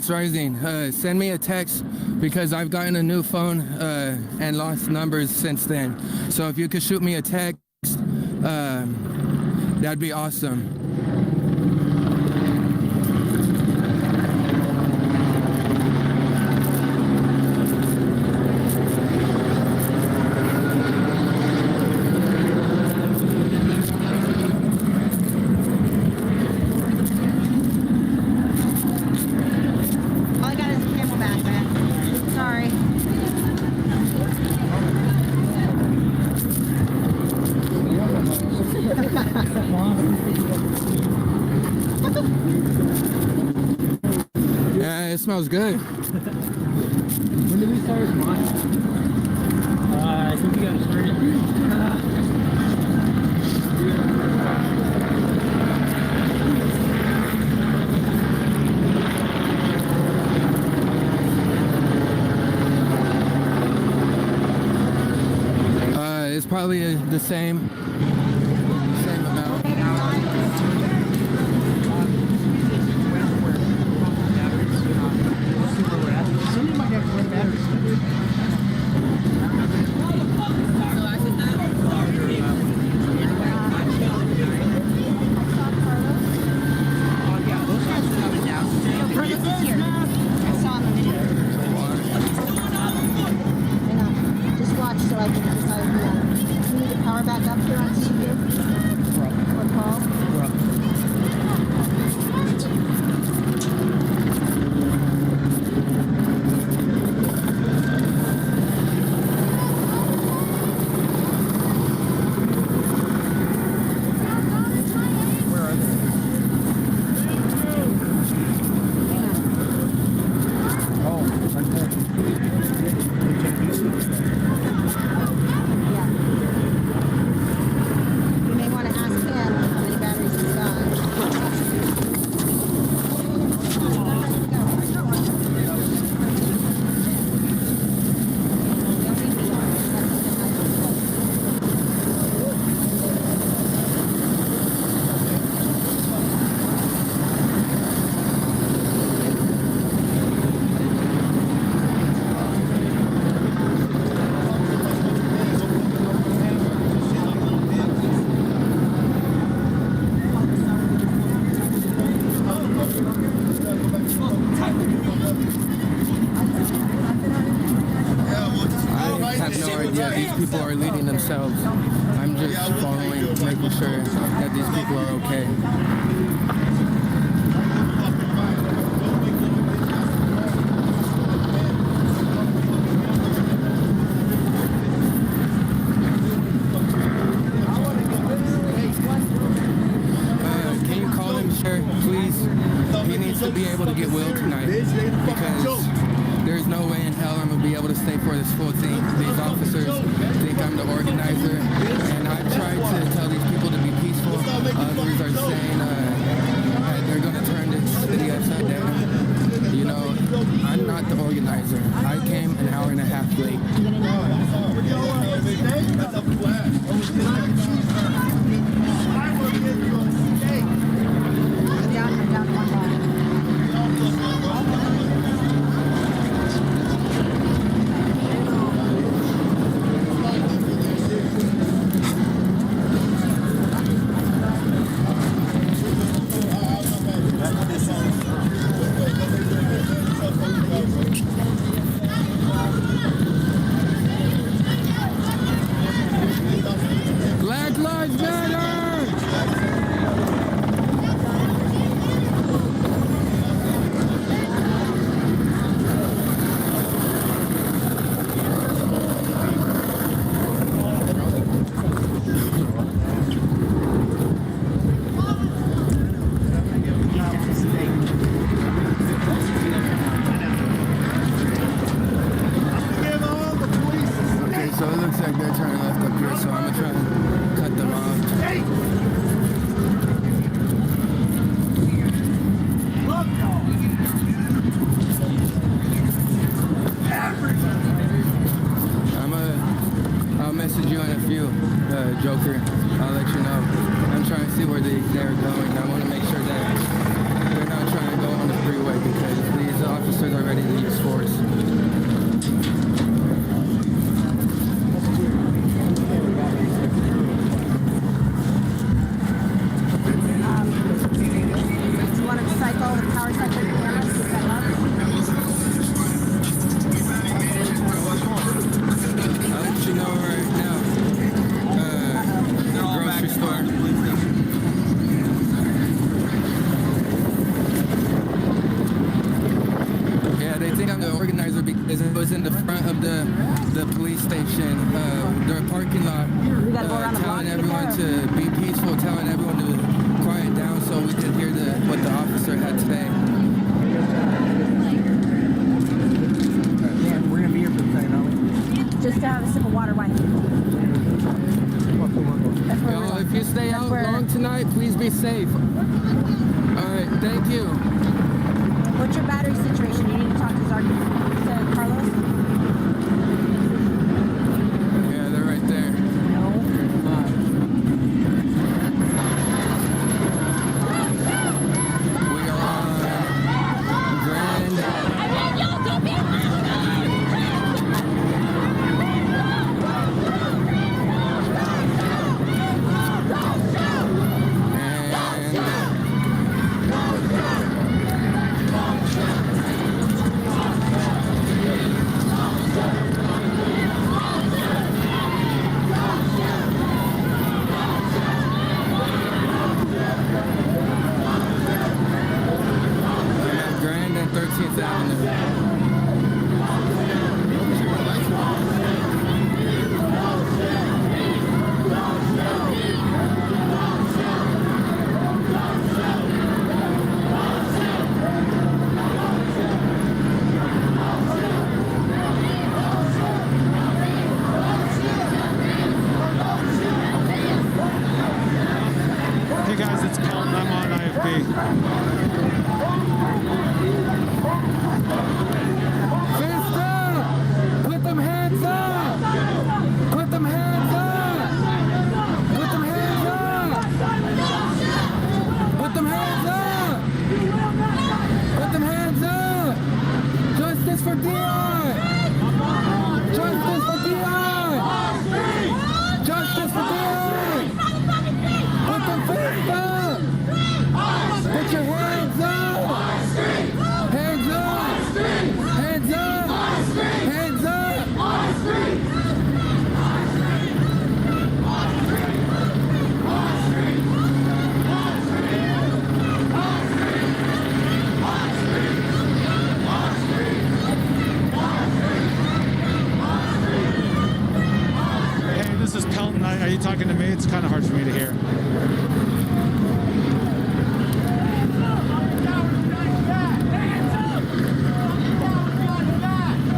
A: Rising, send me a text because I've gotten a new phone and lost numbers since then. So if you could shoot me a text, that'd be awesome.
M: smells good.
G: When did we start mine? I think we got started.
M: It's probably the same amount.
E: Somebody might have one battery.
C: Just watch so I can decide. You need to power back up here on CPU? Or Paul? You may want to ask him how many batteries he's got.
M: I have no idea. These people are leading themselves. I'm just following, making sure that these people are okay. Can you call him, sir, please? He needs to be able to get Will tonight because there's no way in hell I'm going to be able to stay for this full thing. These officers think I'm the organizer, and I've tried to tell these people to be peaceful. Others are saying that they're going to turn this city upside down. You know, I'm not the organizer. I came an hour and a half late. Black Lives Matter! Okay, so it looks like they're turning left up here, so I'm gonna try and cut them off. I'll message you in a few, Joker. I'll let you know. I'm trying to see where they're going. I want to make sure that they're not trying to go on the freeway because these officers are ready to use force.
C: You want to cycle the power cycle cameras? Is that up?
M: I'll let you know right now. Grocery store. Yeah, they think I'm the organizer because it was in the front of the police station, their parking lot, telling everyone to be peaceful, telling everyone to quiet down so we could hear what the officer had to say.
C: out of the sip of water. Why?
M: If you stay out long tonight, please be safe. All right, thank you.
C: What's your battery situation? You need to talk to Carlos.
M: Yeah, they're right there. We are on Grand. Grand and 13th Avenue.
D: Hey guys, it's Colin. I'm on IFB.
M: Fist up! Put them hands up! Put them hands up! Put them hands up! Put them hands up! Put them hands up! Justice for Dion! Justice for Dion! Justice for Dion! Put them fists up! Put your hands up! Hands up! Hands up! Hands up!
D: Hey, this is Pelton. Are you talking to me? It's kind of hard for me to hear.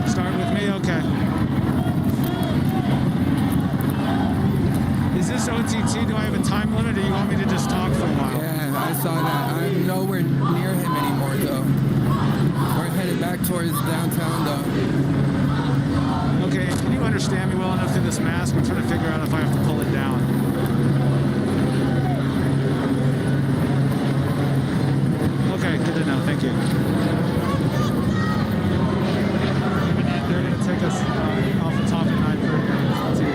D: Start with me? Okay. Is this OTT? Do I have a time limit, or you want me to just talk for a while?
M: Yeah, I saw that. I'm nowhere near him anymore, though. We're headed back towards downtown, though.
D: Okay, can you understand me well enough through this mask? I'm trying to figure out if I have to pull it down. Okay, good to know. Thank you. They're going to take us off the top of 930.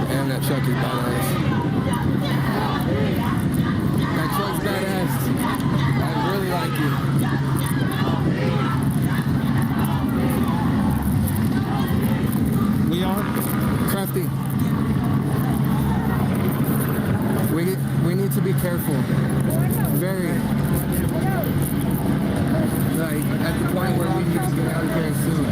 M: Damn, that truck is badass. That truck's badass. I really like it.
D: We are
M: Crafty. We need to be careful. Very. Like at the point where we need to get out of here soon.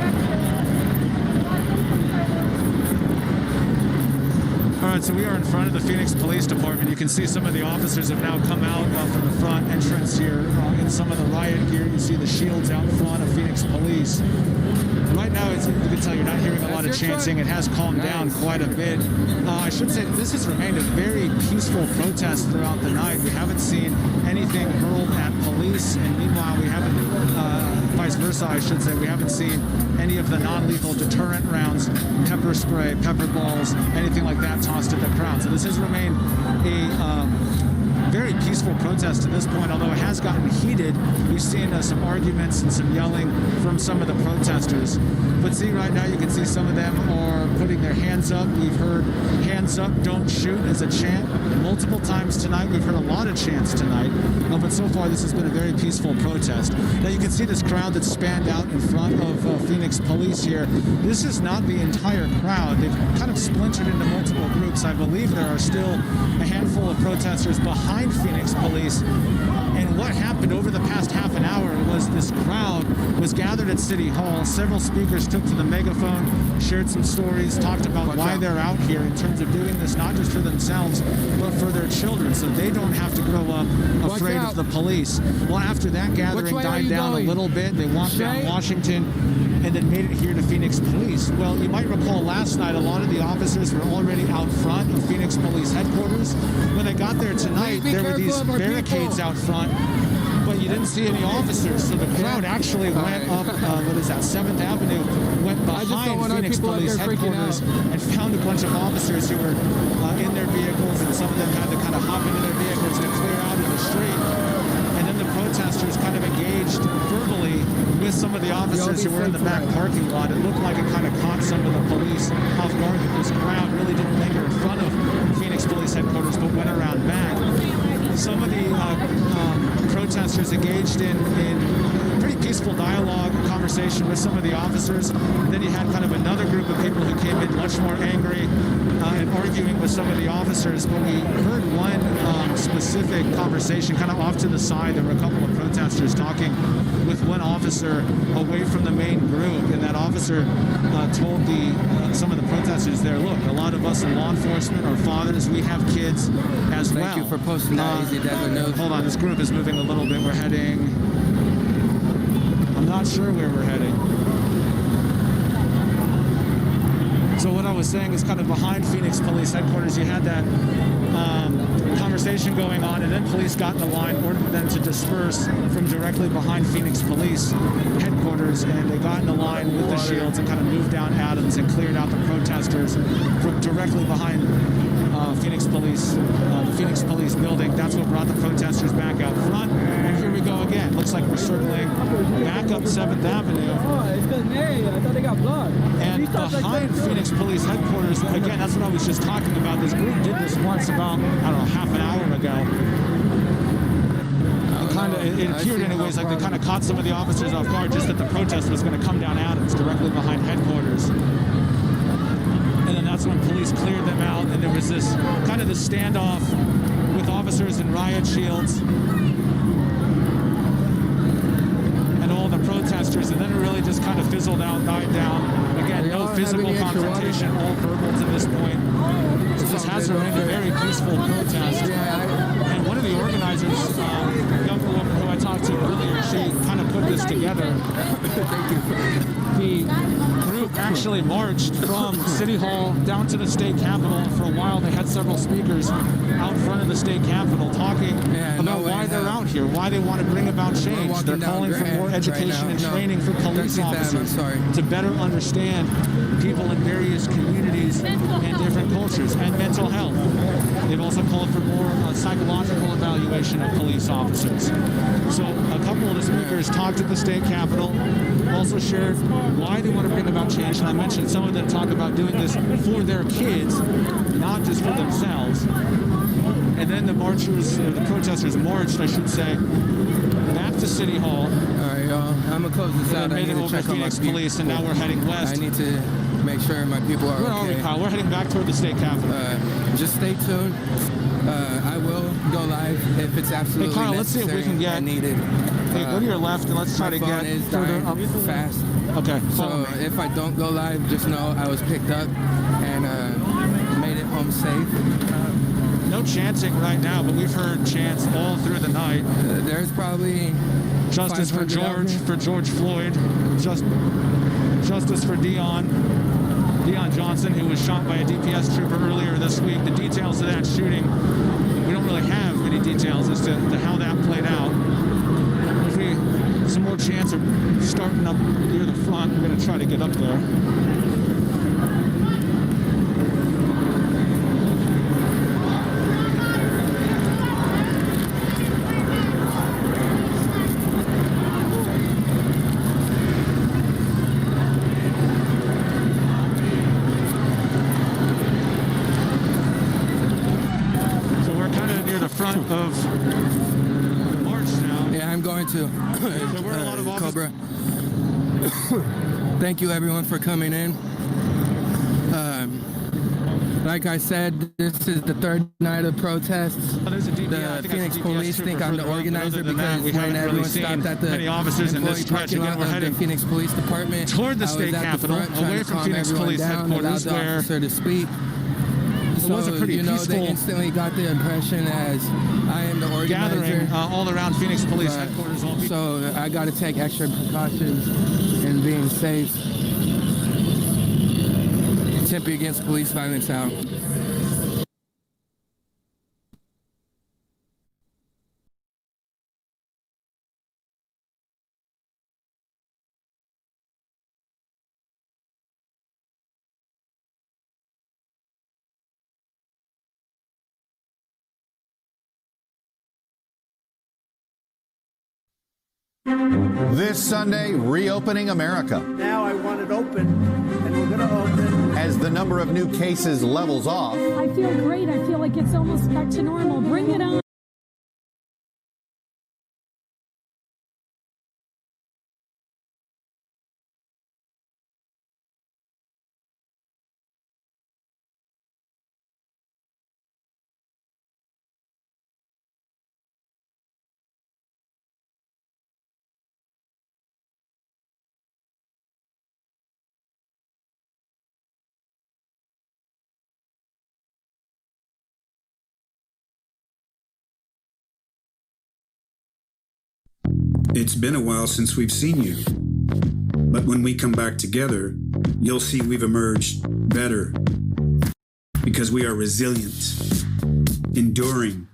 D: All right, so we are in front of the Phoenix Police Department. You can see some of the officers have now come out from the front entrance here in some of the riot gear. You see the shields out in front of Phoenix Police. Right now, you can tell you're not hearing a lot of chanting. It has calmed down quite a bit. I should say this has remained a very peaceful protest throughout the night. We haven't seen anything hurled at police, and meanwhile, we haven't, vice versa, I should say, we haven't seen any of the non-lethal deterrent rounds, pepper spray, pepper balls, anything like that tossed at the crowd. So this has remained a very peaceful protest to this point, although it has gotten heated. We've seen some arguments and some yelling from some of the protesters. But see, right now you can see some of them are putting their hands up. We've heard hands up, don't shoot as a chant multiple times tonight. We've heard a lot of chants tonight, but so far this has been a very peaceful protest. Now you can see this crowd that's spanned out in front of Phoenix Police here. This is not the entire crowd. They've kind of splintered into multiple groups. I believe there are still a handful of protesters behind Phoenix Police. And what happened over the past half an hour was this crowd was gathered at City Hall. Several speakers took to the megaphone, shared some stories, talked about why they're out here in terms of doing this not just for themselves, but for their children, so they don't have to grow up afraid of the police. Well, after that gathering died down a little bit, they walked down Washington and then made it here to Phoenix Police. Well, you might recall last night a lot of the officers were already out front of Phoenix Police headquarters. When they got there tonight, there were these barricades out front, but you didn't see any officers. So the crowd actually went up, 7th Avenue, went behind Phoenix Police headquarters and found a bunch of officers who were in their vehicles, and some of them had to kind of hop into their vehicles to clear out in the street. And then the protesters kind of engaged verbally with some of the officers who were in the back parking lot. It looked like it kind of caught some of the police off guard that this crowd really didn't linger in front of Phoenix Police headquarters, but went around back. Some of the protesters engaged in pretty peaceful dialogue and conversation with some of the officers. Then you had kind of another group of people who came in much more angry and arguing with some of the officers. But we heard one specific conversation kind of off to the side. There were a couple of protesters talking with one officer away from the main group, and that officer told some of the protesters there, look, a lot of us in law enforcement are fathers, we have kids as well.
M: Thank you for posting that, Easy Desert News.
D: Hold on, this group is moving a little bit. We're heading, I'm not sure where we're heading. So what I was saying is kind of behind Phoenix Police headquarters, you had that conversation going on, and then police got in the line, ordered them to disperse from directly behind Phoenix Police headquarters, and they got in the line with the shields and kind of moved down Adams and cleared out the protesters from directly behind Phoenix Police, the Phoenix Police building. That's what brought the protesters back out front. And here we go again. Looks like we're circling back up 7th Avenue.
M: Oh, it's because Mary, I thought they got blocked.
D: And behind Phoenix Police headquarters, again, that's what I was just talking about. This group did this once about, I don't know, half an hour ago. It appeared anyways like they kind of caught some of the officers off guard, just that the protest was going to come down Adams directly behind headquarters. And then that's when police cleared them out, and there was this kind of this standoff with officers in riot shields and all the protesters, and then it really just kind of fizzled out, died down. Again, no physical confrontation, all verbal to this point. So this has remained a very peaceful protest. And one of the organizers, young woman who I talked to earlier, she kind of put this together. The group actually marched from City Hall down to the state capitol. For a while, they had several speakers out front of the state capitol talking about why they're out here, why they want to bring about change. They're calling for more education and training for police officers to better understand people in various communities and different cultures, and mental health. They've also called for more psychological evaluation of police officers. So a couple of the speakers talked at the state capitol, also shared why they want to bring about change, and I mentioned some of them talk about doing this for their kids, not just for themselves. And then the marchers, the protesters marched, I should say, back to City Hall.
M: All right, y'all. I'm going to close this out. I need to check on my people.
D: Police, and now we're heading west.
M: I need to make sure my people are
D: okay. Where are we, Kyle? We're heading back toward the state capitol.
M: Just stay tuned. I will go live if it's absolutely
D: Kyle,
M: necessary.
D: Let's see if we can get.
M: Needed.
D: Hey, go to your left and let's try to get further up.
M: Fast.
D: Okay.
M: So if I don't go live, just know I was picked up and made it home safe.
D: No chanting right now, but we've heard chants all through the night.
M: There's probably
D: justice for George Floyd, justice for Dion Johnson, who was shot by a DPS trooper earlier this week. The details of that shooting, we don't really have many details as to how that played out. Some more chants are starting up near the front. We're going to try to get up there.
M: Cobra. Thank you everyone for coming in. Like I said, this is the third night of protests. The Phoenix police think I'm the organizer because when everyone stopped at the
D: many officers in this stretch. Again, we're heading
M: the Phoenix Police Department
D: toward the state capitol, away from Phoenix Police headquarters, where
M: to speak.
D: it was a pretty peaceful
M: they instantly got the impression as I am the organizer.
D: gathering all around Phoenix Police headquarters.
M: So I got to take extra precautions in being safe. Tempe Against Police Violence out.
K: This Sunday, reopening America.
E: Now I want it open, and we're going to open.
K: As the number of new cases levels off.
B: I feel great. I feel like it's almost back to normal. Bring it on.
N: It's been a while since we've seen you, but when we come back together, you'll see we've emerged better because we are resilient, enduring,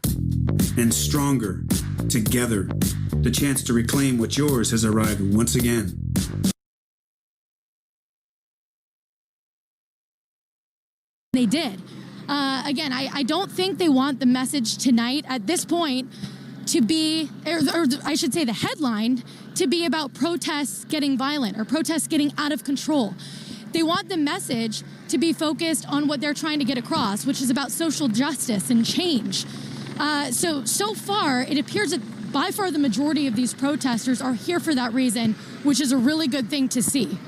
N: and stronger together. The chance to reclaim what's yours has arrived once again.
O: They did. Again, I don't think they want the message tonight at this point to be, or I should say the headline, to be about protests getting violent or protests getting out of control. They want the message to be focused on what they're trying to get across, which is about social justice and change. So far, it appears that by far the majority of these protesters are here for that reason, which is a really good thing to see.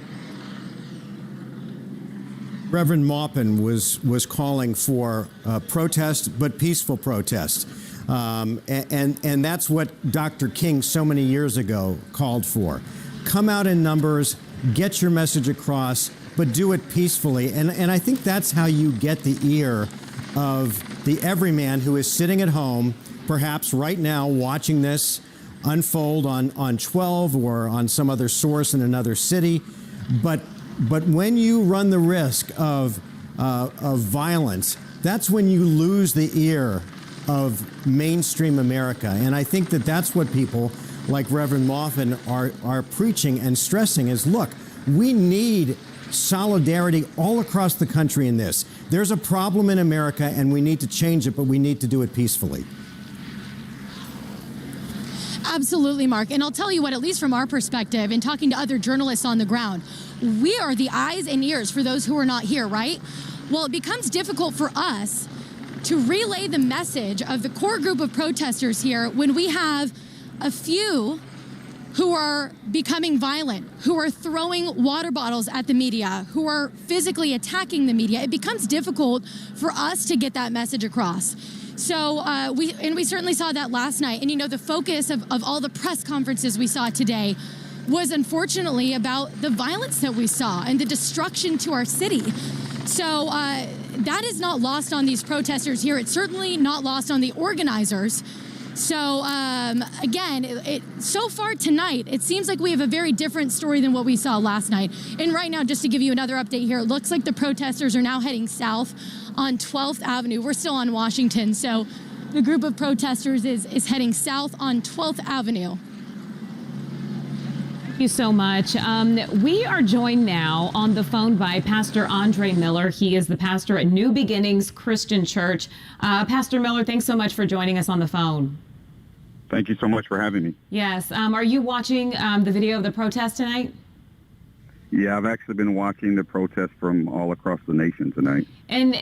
X: Reverend Maupin was calling for protest, but peaceful protest. And that's what Dr. King so many years ago called for. Come out in numbers, get your message across, but do it peacefully. And I think that's how you get the ear of the everyman who is sitting at home, perhaps right now watching this unfold on 12 or on some other source in another city. But when you run the risk of violence, that's when you lose the ear of mainstream America. And I think that that's what people like Reverend Maupin are preaching and stressing is, look, we need solidarity all across the country in this. There's a problem in America and we need to change it, but we need to do it peacefully.
O: Absolutely, Mark. And I'll tell you what, at least from our perspective, in talking to other journalists on the ground, we are the eyes and ears for those who are not here, right? Well, it becomes difficult for us to relay the message of the core group of protesters here when we have a few who are becoming violent, who are throwing water bottles at the media, who are physically attacking the media. It becomes difficult for us to get that message across. So we certainly saw that last night. And, you know, the focus of all the press conferences we saw today was unfortunately about the violence that we saw and the destruction to our city. So that is not lost on these protesters here. It's certainly not lost on the organizers. So again, so far tonight, it seems like we have a very different story than what we saw last night. And right now, just to give you another update here, it looks like the protesters are now heading south on 12th Avenue. We're still on Washington, so the group of protesters is heading south on 12th Avenue.
Y: Thank you so much. We are joined now on the phone by Pastor Andre Miller. He is the pastor at New Beginnings Christian Church. Pastor Miller, thanks so much for joining us on the phone.
Z: Thank you so much for having me.
Y: Yes. Are you watching the video of the protest tonight?
Z: Yeah, I've actually been watching the protest from all across the nation tonight.
Y: And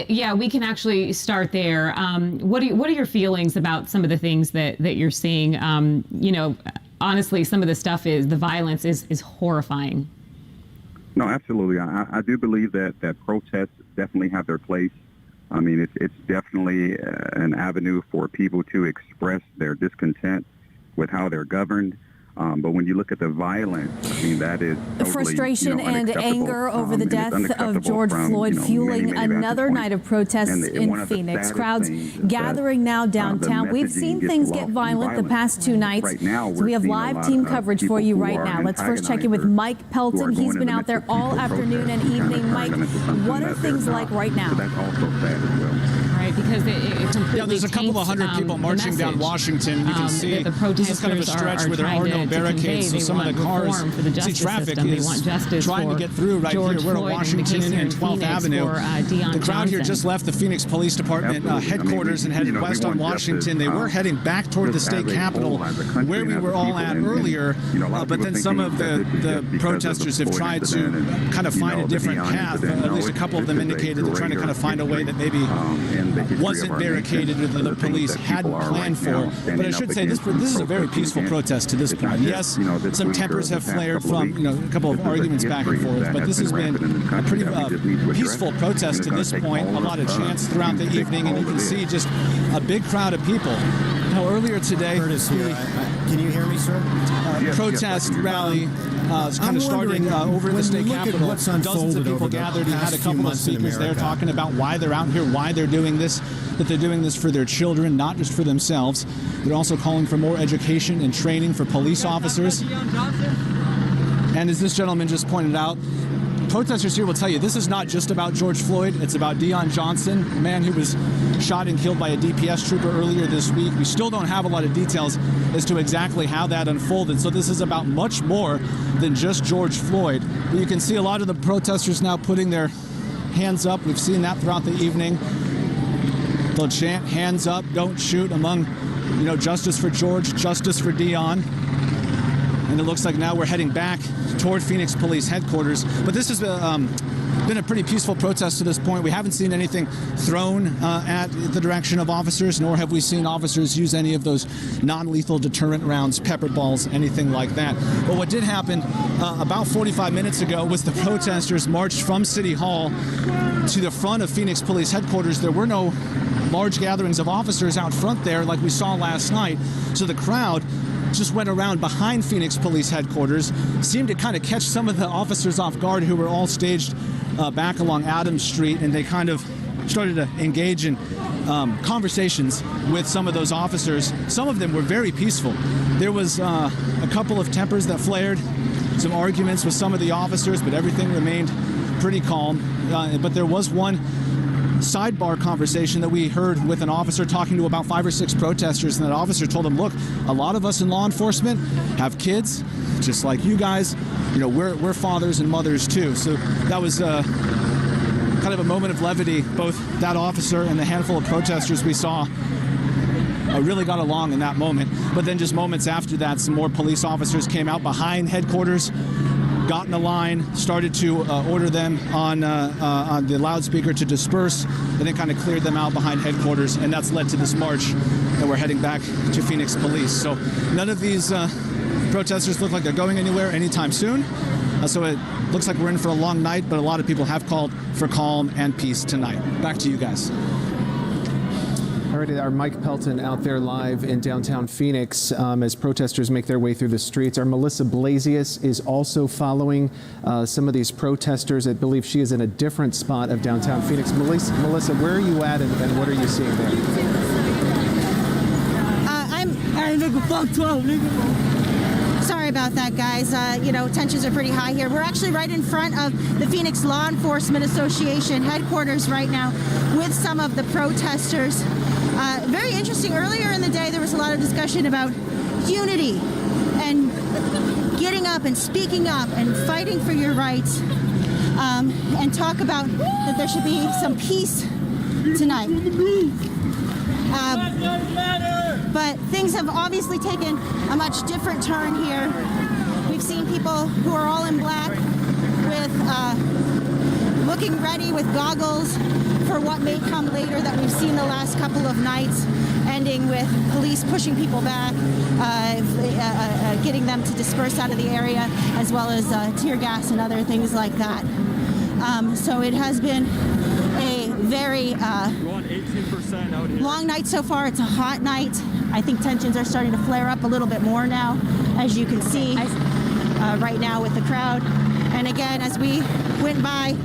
Y: yeah, we can actually start there. What are your feelings about some of the things that you're seeing? You know, honestly, some of the stuff the violence is horrifying.
Z: No, absolutely. I do believe that protest definitely have their place. I mean, it's definitely an avenue for people to express their discontent with how they're governed. But when you look at the violence, I mean, that is totally,
J: frustration and anger over the death of George Floyd fueling another night of protests in Phoenix. Crowds gathering now downtown. We've seen things get violent the past 2 nights. So we have live team coverage for you right now. Let's first check in with Mike Pelton. He's been out there all afternoon and evening. Mike, what are things like right now?
Z: That's also sad as well.
Y: Right, because it completely
D: Yeah, there's a couple of hundred people marching down Washington. You can see this is kind of a stretch where there are no barricades, so some of the cars, see traffic is trying to get through right here. We're at Washington and 12th Avenue. The crowd here just left the Phoenix Police Department headquarters and headed west on Washington. They were heading back toward the state capitol where we were all at earlier, but then some of the protesters have tried to kind of find a different path. At least a couple of them indicated they're trying to kind of find a way that maybe wasn't barricaded or the police hadn't planned for. But I should say this is a very peaceful protest to this point. Yes, some tempers have flared from a couple of arguments back and forth, but this has been a pretty peaceful protest to this point. A lot of chants throughout the evening, and you can see just a big crowd of people. Now, earlier today,
X: can you hear me, sir?
D: Protest rally kind of started over in the state capitol. Dozens of people gathered. You had a couple of speakers there talking about why they're out here, why they're doing this, that they're doing this for their children, not just for themselves. They're also calling for more education and training for police officers. And as this gentleman just pointed out, protesters here will tell you this is not just about George Floyd. It's about Deon Johnson, a man who was shot and killed by a DPS trooper earlier this week. We still don't have a lot of details as to exactly how that unfolded. So this is about much more than just George Floyd. But you can see a lot of the protesters now putting their hands up. We've seen that throughout the evening. They'll chant hands up, don't shoot, among, justice for George, justice for Deon. And it looks like now we're heading back toward Phoenix Police Headquarters. But this has been a pretty peaceful protest to this point. We haven't seen anything thrown at the direction of officers, nor have we seen officers use any of those non-lethal deterrent rounds, pepper balls, anything like that. But what did happen about 45 minutes ago was the protesters marched from City Hall to the front of Phoenix Police Headquarters. There were no large gatherings of officers out front there like we saw last night. So the crowd just went around behind Phoenix Police Headquarters, seemed to kind of catch some of the officers off guard who were all staged back along Adams Street, and they kind of started to engage in conversations with some of those officers. Some of them were very peaceful. There was a couple of tempers that flared, some arguments with some of the officers, but everything remained pretty calm. But there was one sidebar conversation that we heard with an officer talking to about 5 or 6 protesters, and that officer told him, look, a lot of us in law enforcement have kids just like you guys. We're fathers and mothers too. So that was kind of a moment of levity. Both that officer and the handful of protesters we saw really got along in that moment. But then just moments after that, some more police officers came out behind headquarters, got in a line, started to order them on the loudspeaker to disperse, and then kind of cleared them out behind headquarters, and that's led to this march, and we're heading back to Phoenix Police. So none of these protesters look like they're going anywhere anytime soon. So it looks like we're in for a long night, but a lot of people have called for calm and peace tonight. Back to you guys.
P: All right, our Mike Pelton out there live in downtown Phoenix as protesters make their way through the streets. Our Melissa Blasius is also following some of these protesters. I believe she is in a different spot of downtown Phoenix. Melissa, where are you at and what are you seeing there?
C: Sorry about that, guys. Tensions are pretty high here. We're actually right in front of the Phoenix Law Enforcement Association headquarters right now with some of the protesters. Very interesting. Earlier in the day, there was a lot of discussion about unity and getting up and speaking up and fighting for your rights, and talk about that there should be some peace tonight. But things have obviously taken a much different turn here. We've seen people who are all in black with looking ready with goggles for what may come later that we've seen the last couple of nights, ending with police pushing people back, getting them to disperse out of the area, as well as tear gas and other things like that. So it has been very long night so far. It's a hot night. I think tensions are starting to flare up a little bit more now, as you can see right now with the crowd. And again, as we went by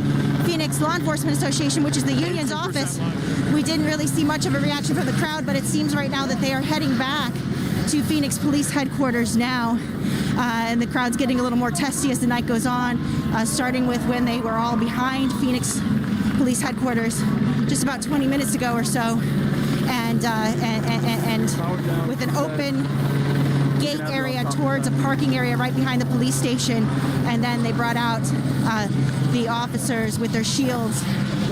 C: Phoenix Law Enforcement Association, which is the union's office, we didn't really see much of a reaction from the crowd, but it seems right now that they are heading back to Phoenix Police Headquarters now. And the crowd's getting a little more testy as the night goes on, starting with when they were all behind Phoenix Police Headquarters just about 20 minutes ago or so, and with an open gate area towards a parking area right behind the police station, and then they brought out the officers with their shields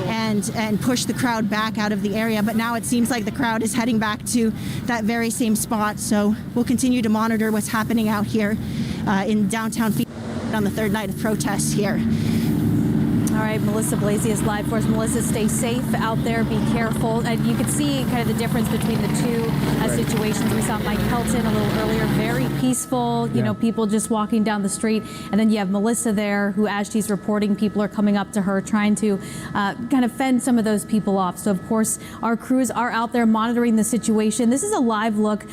C: and pushed the crowd back out of the area. But now it seems like the crowd is heading back to that very same spot, so we'll continue to monitor what's happening out here in downtown Phoenix on the third night of protests here.
J: All right, Melissa Blasius live for us. Melissa, stay safe out there. Be careful. And you can see kind of the difference between the two situations. We saw Mike Pelton a little earlier, very peaceful, you know, people just walking down the street. And then you have Melissa there, who, as she's reporting, people are coming up to her, trying to kind of fend some of those people off. So, of course, our crews are out there monitoring the situation. This is a live look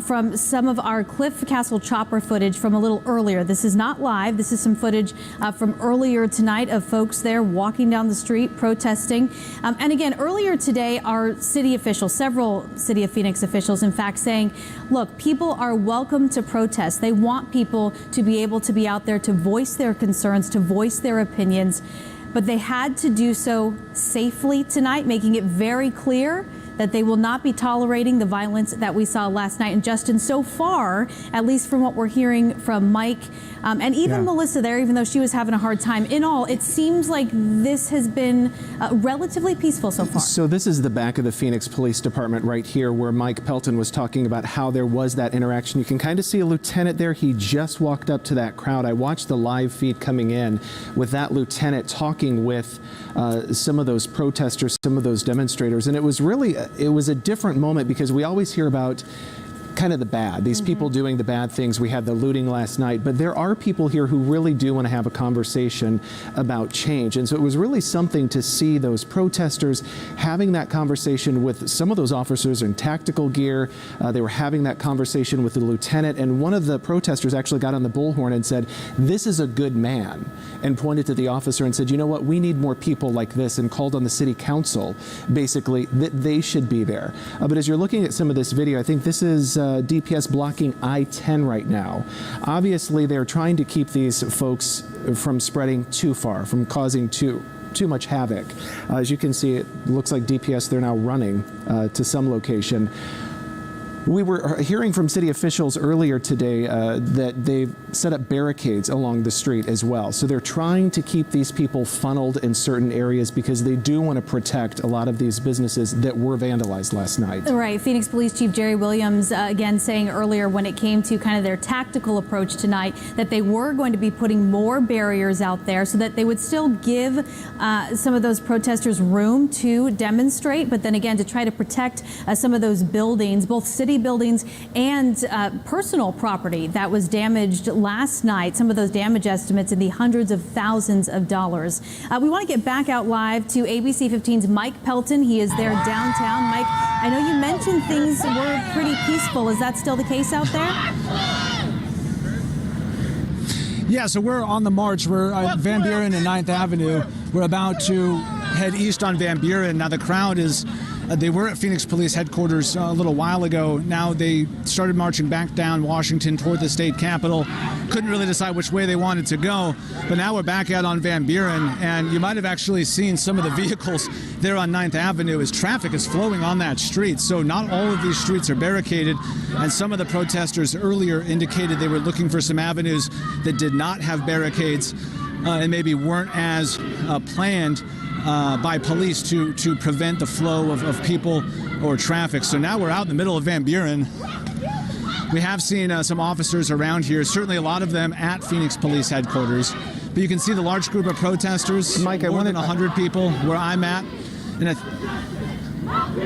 J: from some of our Cliff Castle chopper footage from a little earlier. This is not live. This is some footage from earlier tonight of folks there walking down the street protesting. And again, earlier today, our city officials, several City of Phoenix officials, in fact, saying, look, people are welcome to protest. They want people to be able to be out there to voice their concerns, to voice their opinions. But they had to do so safely tonight, making it very clear that they will not be tolerating the violence that we saw last night. And Justin, so far, at least from what we're hearing from Mike and even Melissa there, even though she was having a hard time, in all, it seems like this has been relatively peaceful so far.
P: So this is the back of the Phoenix Police Department right here, where Mike Pelton was talking about how there was that interaction. You can kind of see a lieutenant there. He just walked up to that crowd. I watched the live feed coming in with that lieutenant talking with some of those protesters, some of those demonstrators. And it was really, it was a different moment, because we always hear about kind of the bad, these people doing the bad things. We had the looting last night, but there are people here who really do want to have a conversation about change. And so it was really something to see those protesters having that conversation with some of those officers in tactical gear. They were having that conversation with the lieutenant, and one of the protesters actually got on the bullhorn and said, "This is a good man," and pointed to the officer and said, "You know what, we need more people like this," and called on the city council, basically, that they should be there. But as you're looking at some of this video, I think this is DPS blocking I-10 right now. Obviously, they're trying to keep these folks from spreading too far, from causing too much havoc. As you can see, it looks like DPS, they're now running to some location. We were hearing from city officials earlier today that they've set up barricades along the street as well. So they're trying to keep these people funneled in certain areas, because they do want to protect a lot of these businesses that were vandalized last night.
J: Right. Phoenix Police Chief Jerry Williams, again, saying earlier when it came to kind of their tactical approach tonight, that they were going to be putting more barriers out there so that they would still give some of those protesters room to demonstrate, but then again, to try to protect some of those buildings, both city buildings and personal property that was damaged last night. Some of those damage estimates in the hundreds of thousands of dollars. We want to get back out live to ABC 15's Mike Pelton. He is there downtown. Mike, I know you mentioned things were pretty peaceful. Is that still the case out there?
H: Yeah, so we're on the march. We're at Van Buren and 9th Avenue. We're about to head east on Van Buren. Now the crowd is, they were at Phoenix Police Headquarters a little while ago. Now they started marching back down Washington toward the state capitol. Couldn't really decide which way they wanted to go, but now we're back out on Van Buren, and you might have actually seen some of the vehicles there on 9th Avenue as traffic is flowing on that street. So not all of these streets are barricaded, and some of the protesters earlier indicated they were looking for some avenues that did not have barricades and maybe weren't as planned by police to prevent the flow of people or traffic. So now we're out in the middle of Van Buren. We have seen some officers around here, certainly a lot of them at Phoenix Police Headquarters. But you can see the large group of protesters, Mike, more than 100 people where I'm at. And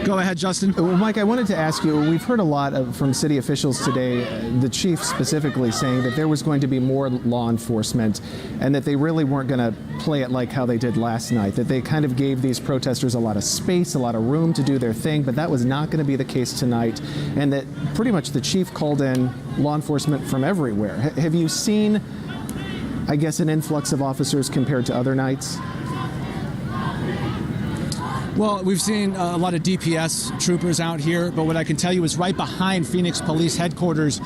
H: Go ahead, Justin.
P: Well, Mike, I wanted to ask you, we've heard a lot from city officials today, the chief specifically saying that there was going to be more law enforcement and that they really weren't going to play it like how they did last night, that they kind of gave these protesters a lot of space, a lot of room to do their thing, but that was not going to be the case tonight, and that pretty much the chief called in law enforcement from everywhere. Have you seen, I guess, an influx of officers compared to other nights?
H: Well, we've seen a lot of DPS troopers out here, but what I can tell you is right behind Phoenix Police Headquarters,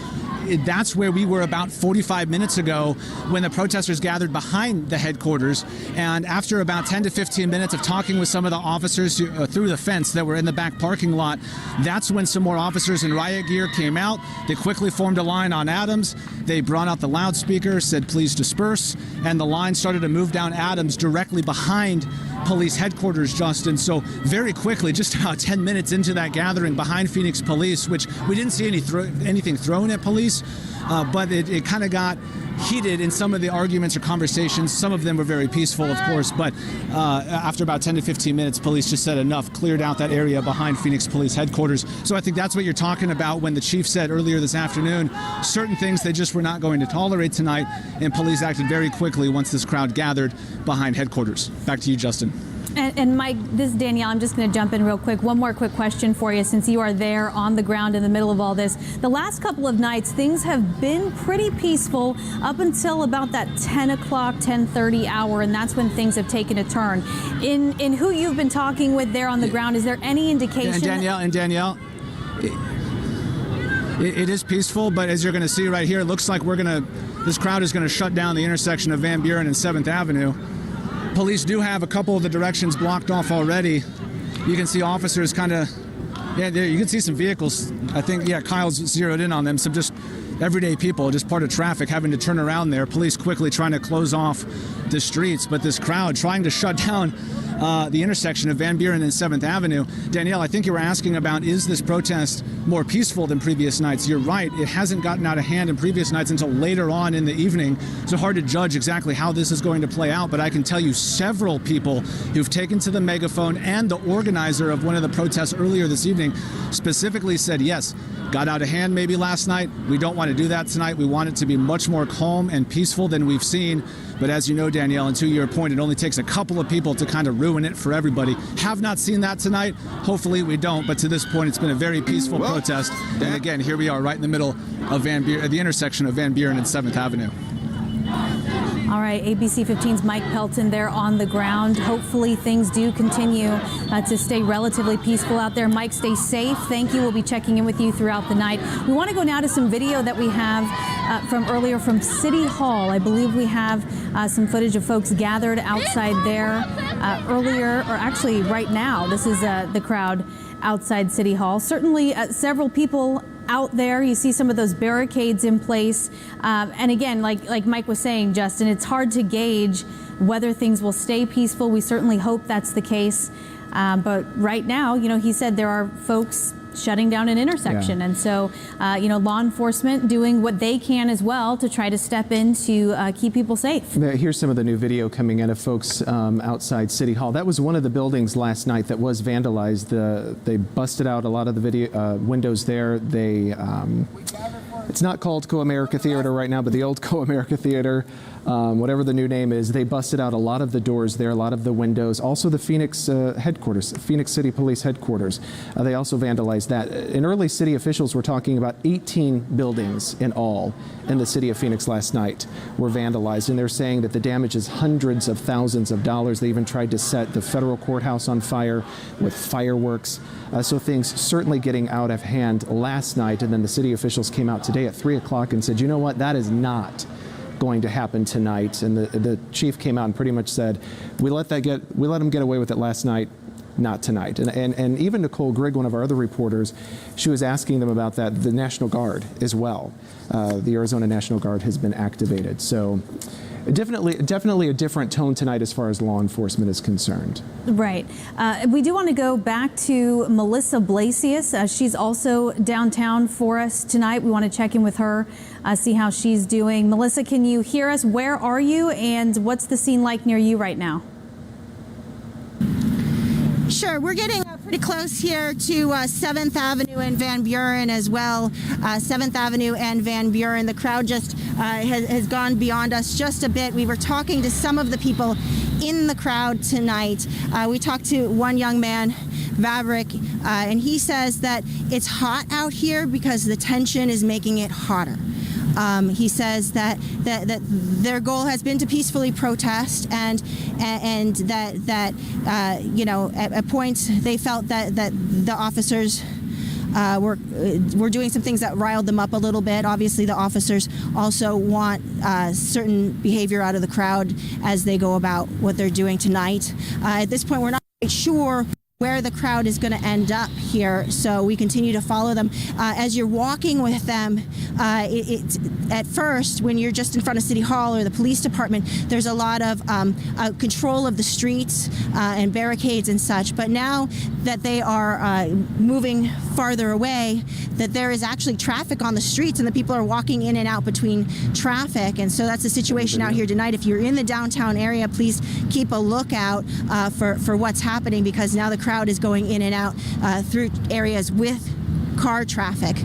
H: that's where we were about 45 minutes ago when the protesters gathered behind the headquarters. And after about 10 to 15 minutes of talking with some of the officers through the fence that were in the back parking lot, that's when some more officers in riot gear came out. They quickly formed a line on Adams. They brought out the loudspeaker, said, "Please disperse." And the line started to move down Adams directly behind police headquarters, Justin. So very quickly, just about 10 minutes into that gathering behind Phoenix Police, which we didn't see anything thrown at police, but it kind of got heated in some of the arguments or conversations. Some of them were very peaceful, of course, but after about 10 to 15 minutes, police just said enough, cleared out that area behind Phoenix Police Headquarters. So I think that's what you're talking about when the chief said earlier this afternoon, certain things they just were not going to tolerate tonight, and police acted very quickly once this crowd gathered behind headquarters. Back to you, Justin.
J: And Mike, this is Danielle. I'm just going to jump in real quick. One more quick question for you, since you are there on the ground in the middle of all this. The last couple of nights, things have been pretty peaceful up until about that 10 o'clock, 10:30 hour, and that's when things have taken a turn. In who you've been talking with there on the ground, is there any indication?
H: And Danielle, it is peaceful, but as you're going to see right here, it looks like this crowd is going to shut down the intersection of Van Buren and 7th Avenue. Police do have a couple of the directions blocked off already. You can see officers kind of, you can see some vehicles. I think, Kyle's zeroed in on them. Some just everyday people, just part of traffic, having to turn around there. Police quickly trying to close off the streets, but this crowd trying to shut down the intersection of Van Buren and 7th Avenue. Danielle, I think you were asking about, is this protest more peaceful than previous nights? You're right. It hasn't gotten out of hand in previous nights until later on in the evening. So hard to judge exactly how this is going to play out, but I can tell you several people who've taken to the megaphone, and the organizer of one of the protests earlier this evening specifically said, yes, got out of hand maybe last night. We don't want to do that tonight. We want it to be much more calm and peaceful than we've seen. But as you know, Danielle, and to your point, it only takes a couple of people to kind of ruin it for everybody. Have not seen that tonight. Hopefully we don't. But to this point, it's been a very peaceful protest. And again, here we are right in the middle of the intersection of Van Buren and 7th Avenue.
J: All right, ABC 15's Mike Pelton there on the ground. Hopefully things do continue to stay relatively peaceful out there. Mike, stay safe. Thank you. We'll be checking in with you throughout the night. We want to go now to some video that we have from earlier from City Hall. I believe we have some footage of folks gathered outside there earlier, or actually right now. This is the crowd outside City Hall. Certainly several people out there. You see some of those barricades in place. And again, like Mike was saying, Justin, it's hard to gauge whether things will stay peaceful. We certainly hope that's the case. But right now, he said there are folks shutting down an intersection. Yeah. And so, law enforcement doing what they can as well to try to step in to keep people safe.
P: Here's some of the new video coming in of folks outside City Hall. That was one of the buildings last night that was vandalized. They busted out a lot of the video windows there. It's not called Co-America Theater right now, but the old Co-America Theater, whatever the new name is, they busted out a lot of the doors there, a lot of the windows. Also the Phoenix headquarters, Phoenix City Police headquarters. They also vandalized that. And early city officials were talking about 18 buildings in all in the city of Phoenix last night were vandalized. And they're saying that the damage is hundreds of thousands of dollars. They even tried to set the federal courthouse on fire with fireworks. So things certainly getting out of hand last night. And then the city officials came out today at 3 o'clock and said, you know what, that is not going to happen tonight. And the chief came out and pretty much said, we let them get away with it last night, not tonight. And even Nicole Grigg, one of our other reporters, she was asking them about that, the National Guard as well. The Arizona National Guard has been activated. So definitely a different tone tonight as far as law enforcement is concerned.
J: Right. We do want to go back to Melissa Blasius. She's also downtown for us tonight. We want to check in with her, see how she's doing. Melissa, can you hear us? Where are you, and what's the scene like near you right now?
C: Sure. We're getting Pretty close here to 7th Avenue and Van Buren as well. 7th Avenue and Van Buren. The crowd just has gone beyond us just a bit. We were talking to some of the people in the crowd tonight. We talked to one young man, Vavrick, and he says that it's hot out here because the tension is making it hotter. He says that their goal has been to peacefully protest, and that you know, at points they felt that the officers were doing some things that riled them up a little bit. Obviously, the officers also want certain behavior out of the crowd as they go about what they're doing tonight. At this point, we're not quite sure where the crowd is going to end up here, so we continue to follow them. As you're walking with them, at first, when you're just in front of City Hall or the police department, there's a lot of control of the streets and barricades and such. But now that they are moving farther away, that there is actually traffic on the streets and the people are walking in and out between traffic. And so that's the situation out here tonight. If you're in the downtown area, please keep a lookout for what's happening, because now the crowd is going in and out through areas with car traffic.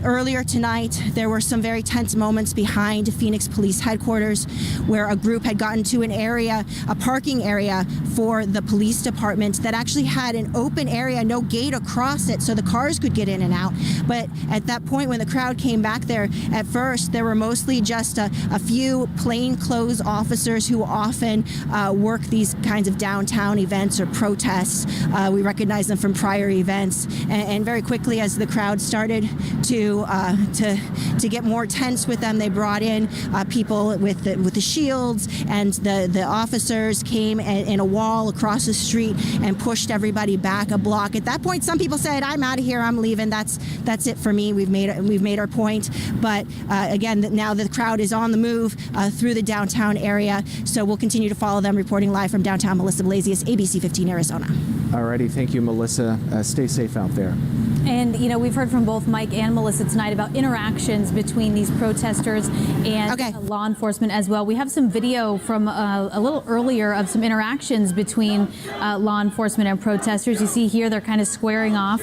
C: Earlier tonight, there were some very tense moments behind Phoenix Police Headquarters where a group had gotten to an area, a parking area for the police department that actually had an open area, no gate across it, so the cars could get in and out. But at that point, when the crowd came back there, at first, there were mostly just a few plainclothes officers who often work these kinds of downtown events or protests. We recognize them from prior events, and very quickly, as the crowd started to get more tense with them, they brought in people with the shields, and the officers came in a wall across the street and pushed everybody back a block. At that point, some people said, "I'm out of here. I'm leaving. That's it for me. We've made our point." But again, now the crowd is on the move through the downtown area, so we'll continue to follow them. Reporting live from downtown, Melissa Blasius, ABC 15 Arizona.
P: Alrighty, thank you, Melissa. Stay safe out there.
J: And, you know, we've heard from both Mike and Melissa tonight about interactions between these protesters and law enforcement as well. We have some video from a little earlier of some interactions between law enforcement and protesters. You see here they're kind of squaring off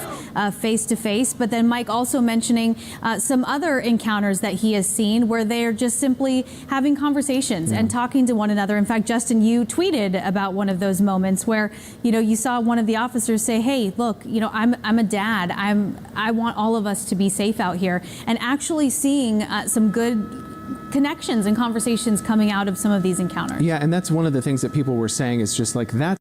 J: face to face. But then Mike also mentioning some other encounters that he has seen where they're just simply having conversations and talking to one another. In fact, Justin, you tweeted about one of those moments where, you know, you saw one of the officers say, "Hey, look, you know, I'm a dad. I want all of us to be safe out here," and actually seeing some good connections and conversations coming out of some of these encounters.
P: Yeah, and that's one of the things that people were saying is just like that.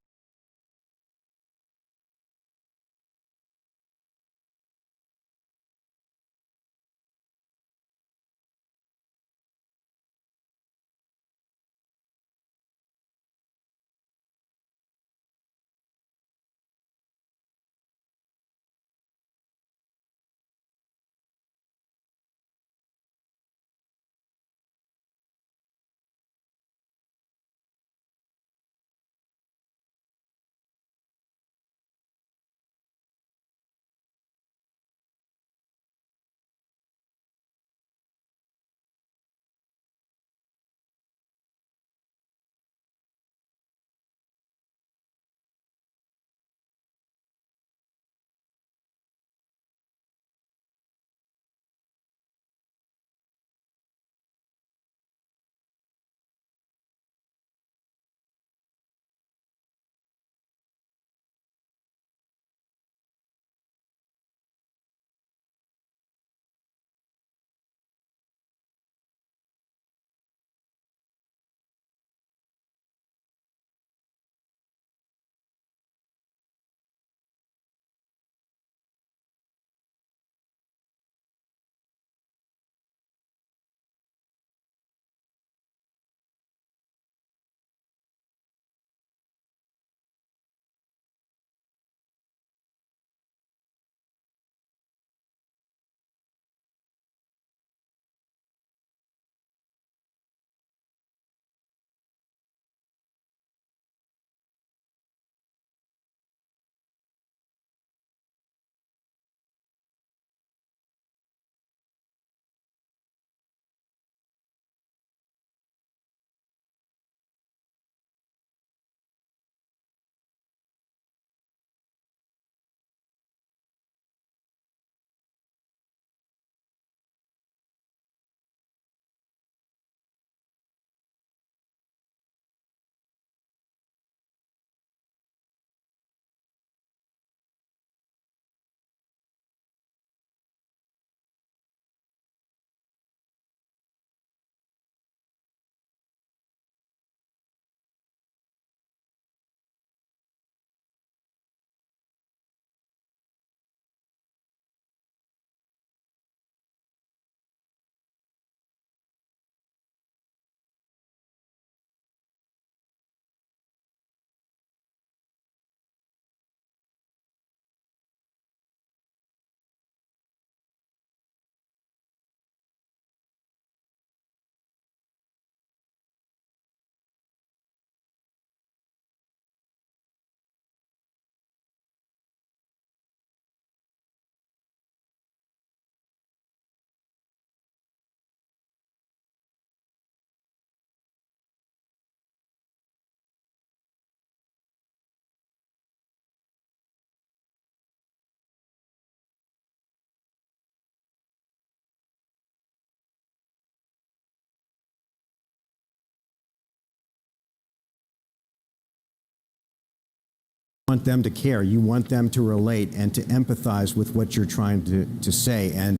X: want them to care. You want them to relate and to empathize with what you're trying to say and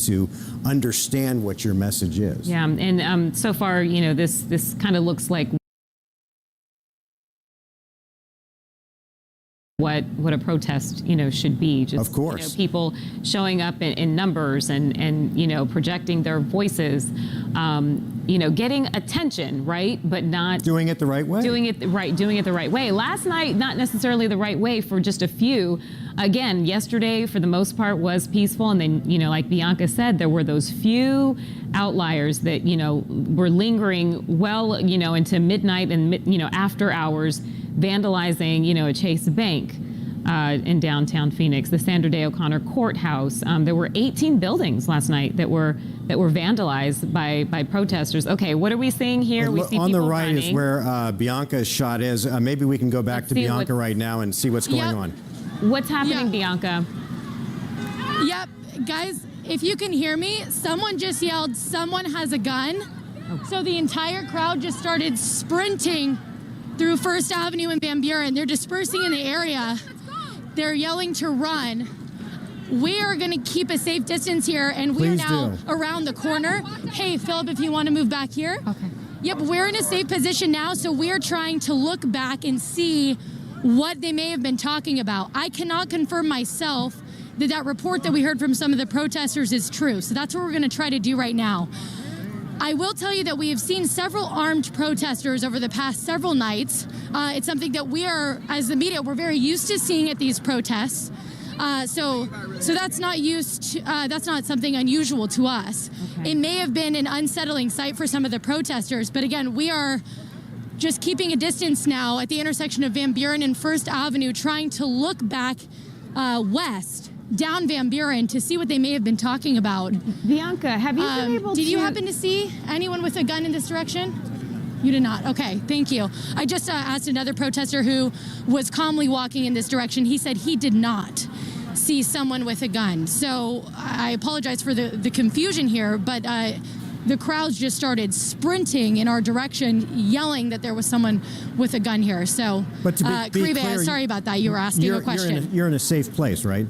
X: to understand what your message is.
Y: Yeah, and so far, you know, this kind of looks like what a protest, you know, should be. Just,
X: of course,
Y: you know, people showing up in numbers and you know, projecting their voices, you know, getting attention, right, but not
X: doing it the right way.
Y: Doing it the right way. Last night, not necessarily the right way for just a few. Again, yesterday, for the most part, was peaceful, and then, you know, like Bianca said, there were those few outliers that, you know, were lingering well, you know, into midnight and, you know, after hours, vandalizing, you know, a Chase Bank in downtown Phoenix, the Sandra Day O'Connor Courthouse. There were 18 buildings last night that were vandalized by protesters. Okay, what are we seeing here? We see
X: on the
Y: people
X: right
Y: running.
X: is where Bianca's shot is. Maybe we can go back to Bianca right now and see what's going on.
Y: What's happening, Bianca?
O: Yep, guys, if you can hear me, someone just yelled, "Someone has a gun." So the entire crowd just started sprinting through First Avenue and Van Buren. They're dispersing in the area. They're yelling to run. We are going to keep a safe distance here, and we are now around the corner. Hey, Philip, if you want to move back here. Okay. Yep, we're in a safe position now, so we're trying to look back and see what they may have been talking about. I cannot confirm myself that report that we heard from some of the protesters is true, so that's what we're going to try to do right now. I will tell you that we have seen several armed protesters over the past several nights. It's something that we are, as the media, we're very used to seeing at these protests. So that's not something unusual to us. Okay. It may have been an unsettling sight for some of the protesters, but again, we are just keeping a distance now at the intersection of Van Buren and First Avenue, trying to look back west down Van Buren to see what they may have been talking about.
Y: Bianca, have you been able to...
O: Did you happen to see anyone with a gun in this direction? You did not. Okay, thank you. I just asked another protester who was calmly walking in this direction. He said he did not see someone with a gun. So I apologize for the confusion here, but the crowds just started sprinting in our direction, yelling that there was someone with a gun here. So,
X: but to be
O: Krive,
X: clear,
O: sorry about that. You were asking a question.
X: You're in a safe place, right?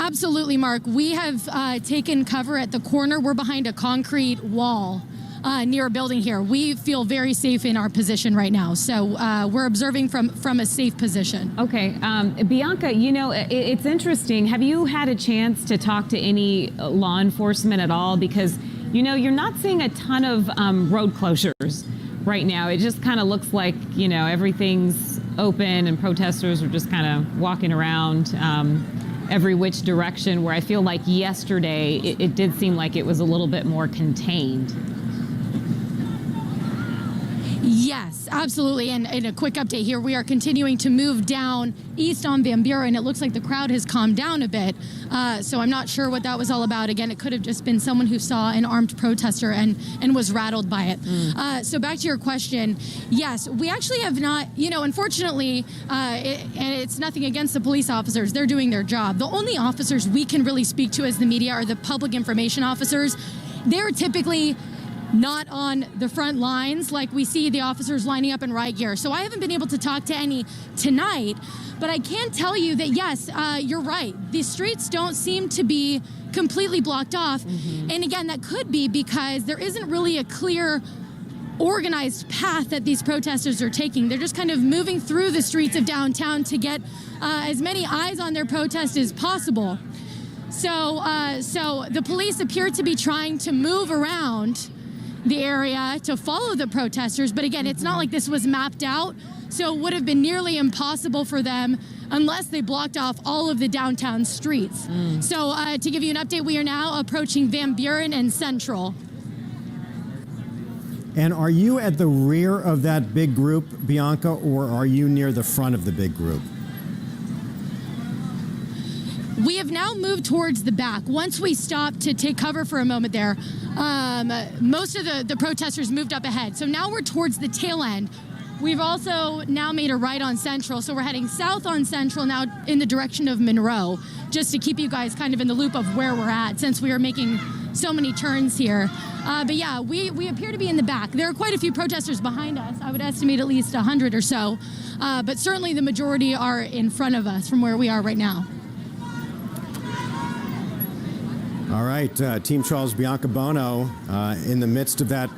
O: Absolutely, Mark. We have taken cover at the corner. We're behind a concrete wall near a building here. We feel very safe in our position right now. So we're observing from a safe position.
Y: Okay. Bianca, you know, it's interesting. Have you had a chance to talk to any law enforcement at all? Because, you know, you're not seeing a ton of road closures right now. It just kind of looks like, you know, everything's open and protesters are just kind of walking around every which direction, where I feel like yesterday it did seem like it was a little bit more contained.
O: Yes, absolutely. And a quick update here, we are continuing to move down east on Van Buren. It looks like the crowd has calmed down a bit. So I'm not sure what that was all about. Again, it could have just been someone who saw an armed protester and was rattled by it. So back to your question. Yes, we actually have not, you know, unfortunately, and it's nothing against the police officers. They're doing their job. The only officers we can really speak to as the media are the public information officers. They're typically not on the front lines like we see the officers lining up in riot gear. So I haven't been able to talk to any tonight, but I can tell you that, yes, you're right. The streets don't seem to be completely blocked off. And again, that could be because there isn't really a clear organized path that these protesters are taking. They're just kind of moving through the streets of downtown to get as many eyes on their protest as possible. So the police appear to be trying to move around the area to follow the protesters, but again, it's not like this was mapped out, so it would have been nearly impossible for them unless they blocked off all of the downtown streets. So to give you an update, we are now approaching Van Buren and Central.
X: And are you at the rear of that big group, Bianca, or are you near the front of the big group?
O: We have now moved towards the back. Once we stopped to take cover for a moment there, most of the protesters moved up ahead. So now we're towards the tail end. We've also now made a right on Central, so we're heading south on Central now in the direction of Monroe. just to keep you guys kind of in the loop of where we're at, since we are making so many turns here. But yeah, we appear to be in the back. There are quite a few protesters behind us. I would estimate at least 100 or so. But certainly the majority are in front of us from where we are right now.
X: All right, Team Charles Biancabono in the midst of that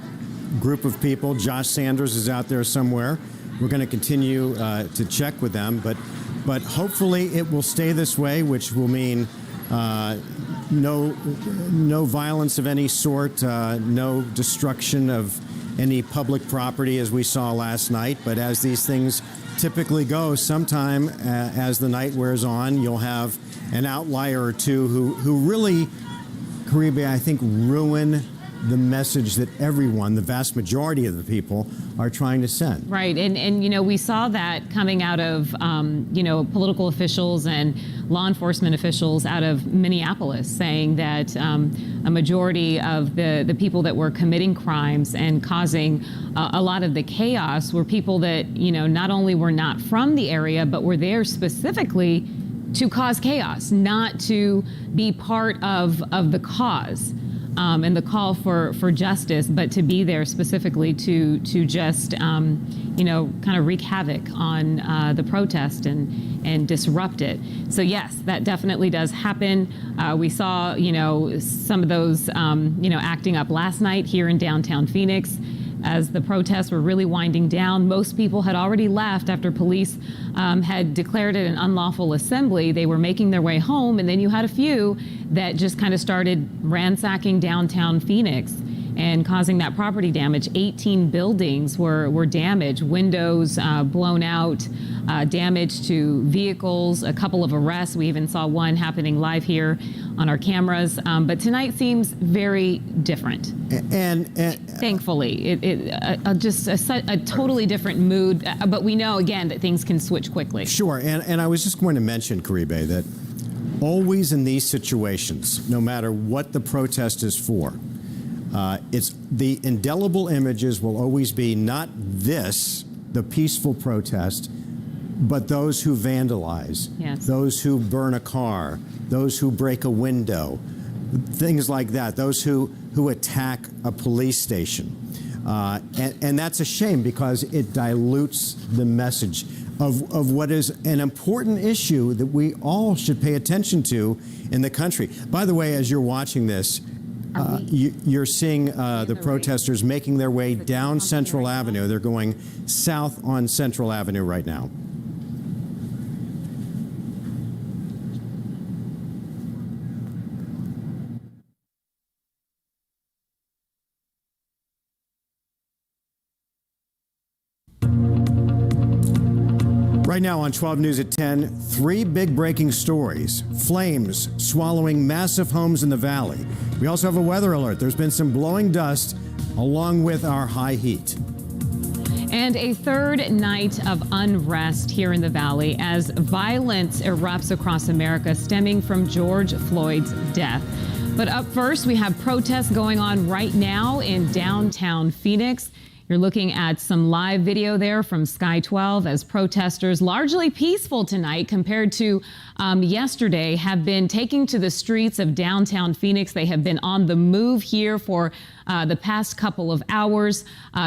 X: group of people. Josh Sanders is out there somewhere. We're going to continue to check with them, but hopefully it will stay this way, which will mean no violence of any sort, no destruction of any public property as we saw last night. But as these things typically go, sometime as the night wears on, you'll have an outlier or two who really, Caribe, I think, ruin the message that everyone, the vast majority of the people, are trying to send.
Y: Right, and you know, we saw that coming out of you know, political officials and law enforcement officials out of Minneapolis, saying that a majority of the people that were committing crimes and causing a lot of the chaos were people that, you know, not only were not from the area, but were there specifically to cause chaos, not to be part of the cause. And the call for justice, but to be there specifically to just, you know, kind of wreak havoc on the protest and disrupt it. So yes, that definitely does happen. We saw, you know, some of those, you know, acting up last night here in downtown Phoenix. As the protests were really winding down, most people had already left after police had declared it an unlawful assembly. They were making their way home, and then you had a few that just kind of started ransacking downtown Phoenix and causing that property damage. 18 buildings were damaged, windows blown out, damage to vehicles, a couple of arrests. We even saw one happening live here on our cameras. But tonight seems very different.
X: And
Y: thankfully, just a totally different mood. But we know, again, that things can switch quickly.
X: Sure, and I was just going to mention, Caribe, that always in these situations, no matter what the protest is for, it's the indelible images will always be not this, the peaceful protest, but those who vandalize,
Y: yes,
X: those who burn a car, those who break a window, things like that, those who attack a police station. And that's a shame because it dilutes the message of what is an important issue that we all should pay attention to in the country. By the way, as you're watching this, you're seeing the protesters making their way down Central Avenue. They're going south on Central Avenue right now. Right now on 12 News at 10, 3 big breaking stories. Flames swallowing massive homes in the valley. We also have a weather alert. There's been some blowing dust along with our high heat.
Y: And a third night of unrest here in the valley as violence erupts across America stemming from George Floyd's death. But up first, we have protests going on right now in downtown Phoenix. You're looking at some live video there from Sky 12 as protesters, largely peaceful tonight compared to yesterday, have been taking to the streets of downtown Phoenix. They have been on the move here for the past couple of hours,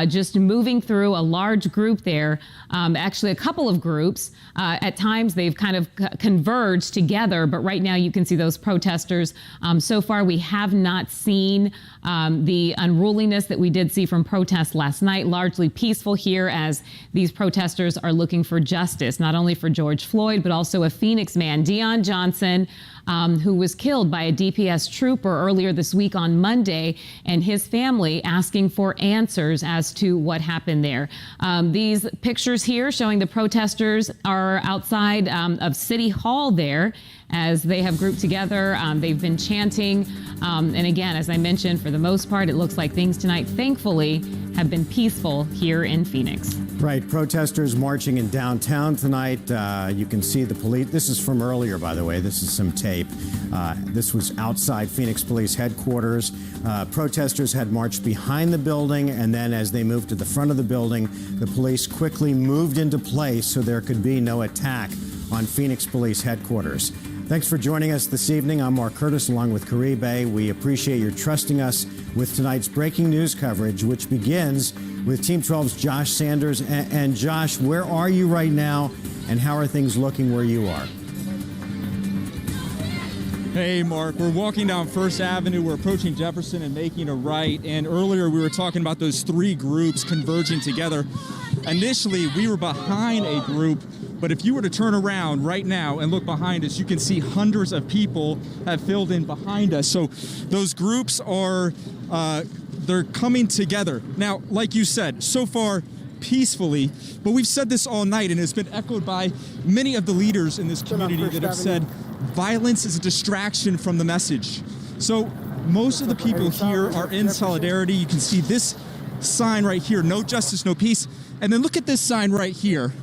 Y: just moving through a large group there, actually a couple of groups. At times they've kind of converged together, but right now you can see those protesters. So far we have not seen the unruliness that we did see from protests last night, largely peaceful here as these protesters are looking for justice, not only for George Floyd, but also a Phoenix man, Deon Johnson, who was killed by a DPS trooper earlier this week on Monday, and his family asking for answers as to what happened there. These pictures here showing the protesters are outside of City Hall there as they have grouped together. They've been chanting. And again, as I mentioned, for the most part, it looks like things tonight, thankfully, have been peaceful here in Phoenix.
X: Right. Protesters marching in downtown tonight. You can see the police. This is from earlier, by the way. This is some tape. This was outside Phoenix Police Headquarters. Protesters had marched behind the building, and then as they moved to the front of the building, the police quickly moved into place so there could be no attack on Phoenix Police Headquarters. Thanks for joining us this evening. I'm Mark Curtis along with Caribe. We appreciate your trusting us with tonight's breaking news coverage, which begins with Team 12's Josh Sanders. And Josh, where are you right now, and how are things looking where you are?
I: Hey, Mark, we're walking down First Avenue. We're approaching Jefferson and making a right. And earlier we were talking about those three groups converging together. Initially, we were behind a group, but if you were to turn around right now and look behind us, you can see hundreds of people have filled in behind us. So those groups are, they're coming together. Now, like you said, so far, peacefully, but we've said this all night, and it's been echoed by many of the leaders in this community that have said violence is a distraction from the message. So most of the people here are in solidarity. You can see this sign right here, no justice, no peace. And then look at this sign right here.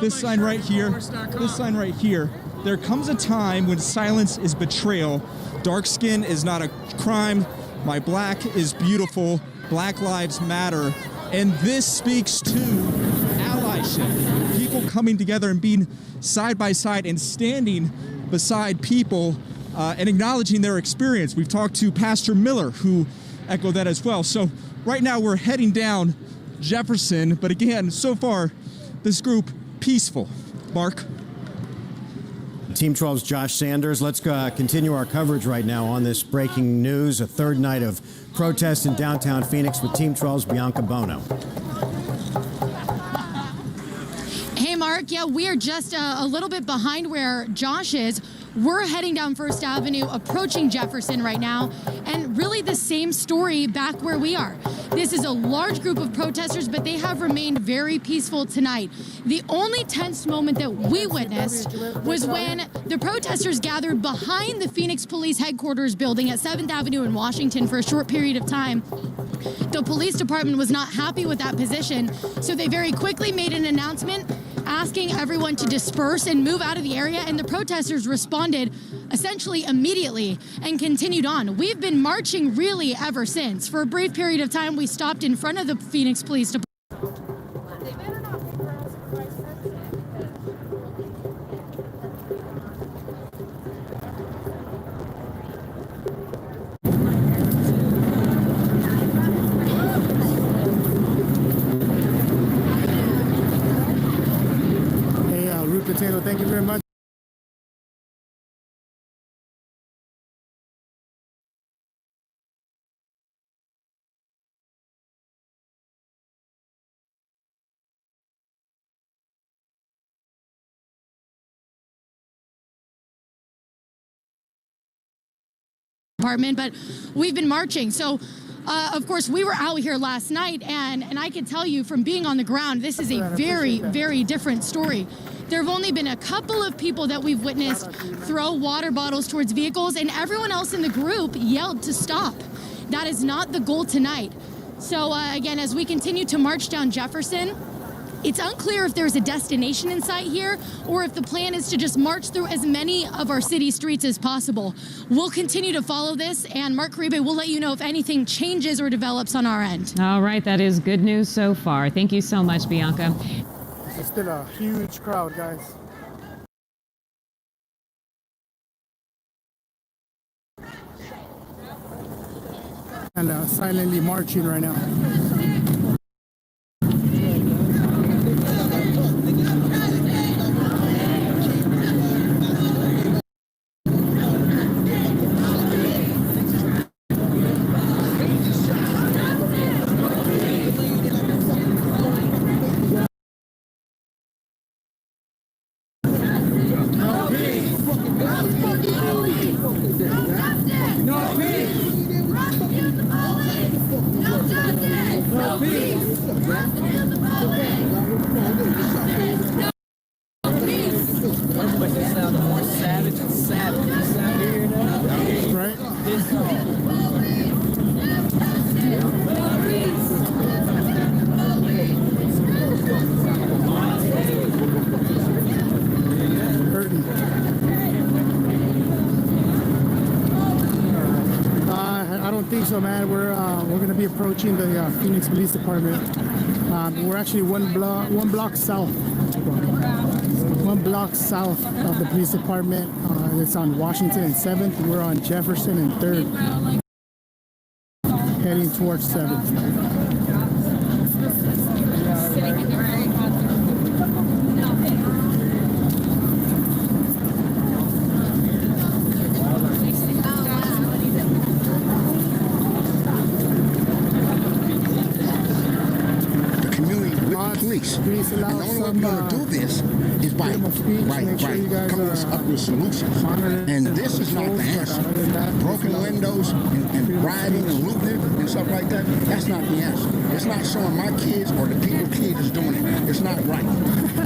I: This sign right here, this sign right here. There comes a time when silence is betrayal. Dark skin is not a crime. My black is beautiful. Black lives matter. And this speaks to allyship. People coming together and being side by side and standing beside people and acknowledging their experience. We've talked to Pastor Miller, who echoed that as well. So right now we're heading down Jefferson, but again, so far, this group, peaceful. Mark?
X: Team 12's Josh Sanders. Let's continue our coverage right now on this breaking news, a third night of protest in downtown Phoenix with Team 12's Bianca Bono.
O: Hey, Mark. Yeah, we are just a little bit behind where Josh is. We're heading down First Avenue, approaching Jefferson right now, and really the same story back where we are. This is a large group of protesters, but they have remained very peaceful tonight. The only tense moment that we witnessed was when the protesters gathered behind the Phoenix Police Headquarters building at 7th Avenue in Washington for a short period of time. The police department was not happy with that position, so they very quickly made an announcement asking everyone to disperse and move out of the area, and the protesters responded essentially immediately and continued on. We've been marching really ever since. For a brief period of time, we stopped in front of the Phoenix Police Department.
U: Potato, thank you very much.
O: But we've been marching. So of course, we were out here last night, and I can tell you from being on the ground, this is a very, very different story. There have only been a couple of people that we've witnessed throw water bottles towards vehicles, and everyone else in the group yelled to stop. That is not the goal tonight. So again, as we continue to march down Jefferson, it's unclear if there's a destination in sight here or if the plan is to just march through as many of our city streets as possible. We'll continue to follow this, and Mark Caribe will let you know if anything changes or develops on our end.
Y: All right, that is good news so far. Thank you so much, Bianca.
U: It's still a huge crowd, guys. And silently marching right now. So, man, we're going to be approaching the Phoenix Police Department. We're actually one block south of the police department. It's on Washington and 7th. We're on Jefferson and 3rd, heading towards 7th.
Q: Police. And the only way we're going to do this is by coming up with solutions. And this is not the answer. Broken windows and rioting and looting and stuff like that, that's not the answer. It's not showing my kids or the people kids is doing it. It's not right.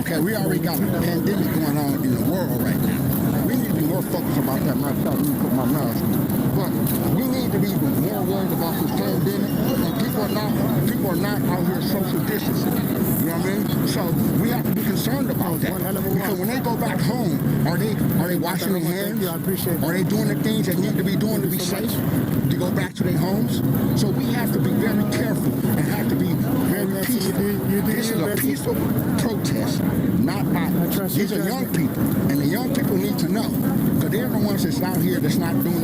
Q: Okay, we already got a pandemic going on in the world right now. We need to be more focused about that. Myself, let me put my mask on. But we need to be even more worried about this pandemic. And people are not out here social distancing. You know what I mean? So we have to be concerned about that. Because when they go back home, are they washing their hands? Are they doing the things they need to be doing to be safe? To go back to their homes? So we have to be very careful and have to be very peaceful. This is a peaceful protest, not violent. These are young people, and the young people need to know. Because they're the ones that's out here that's not doing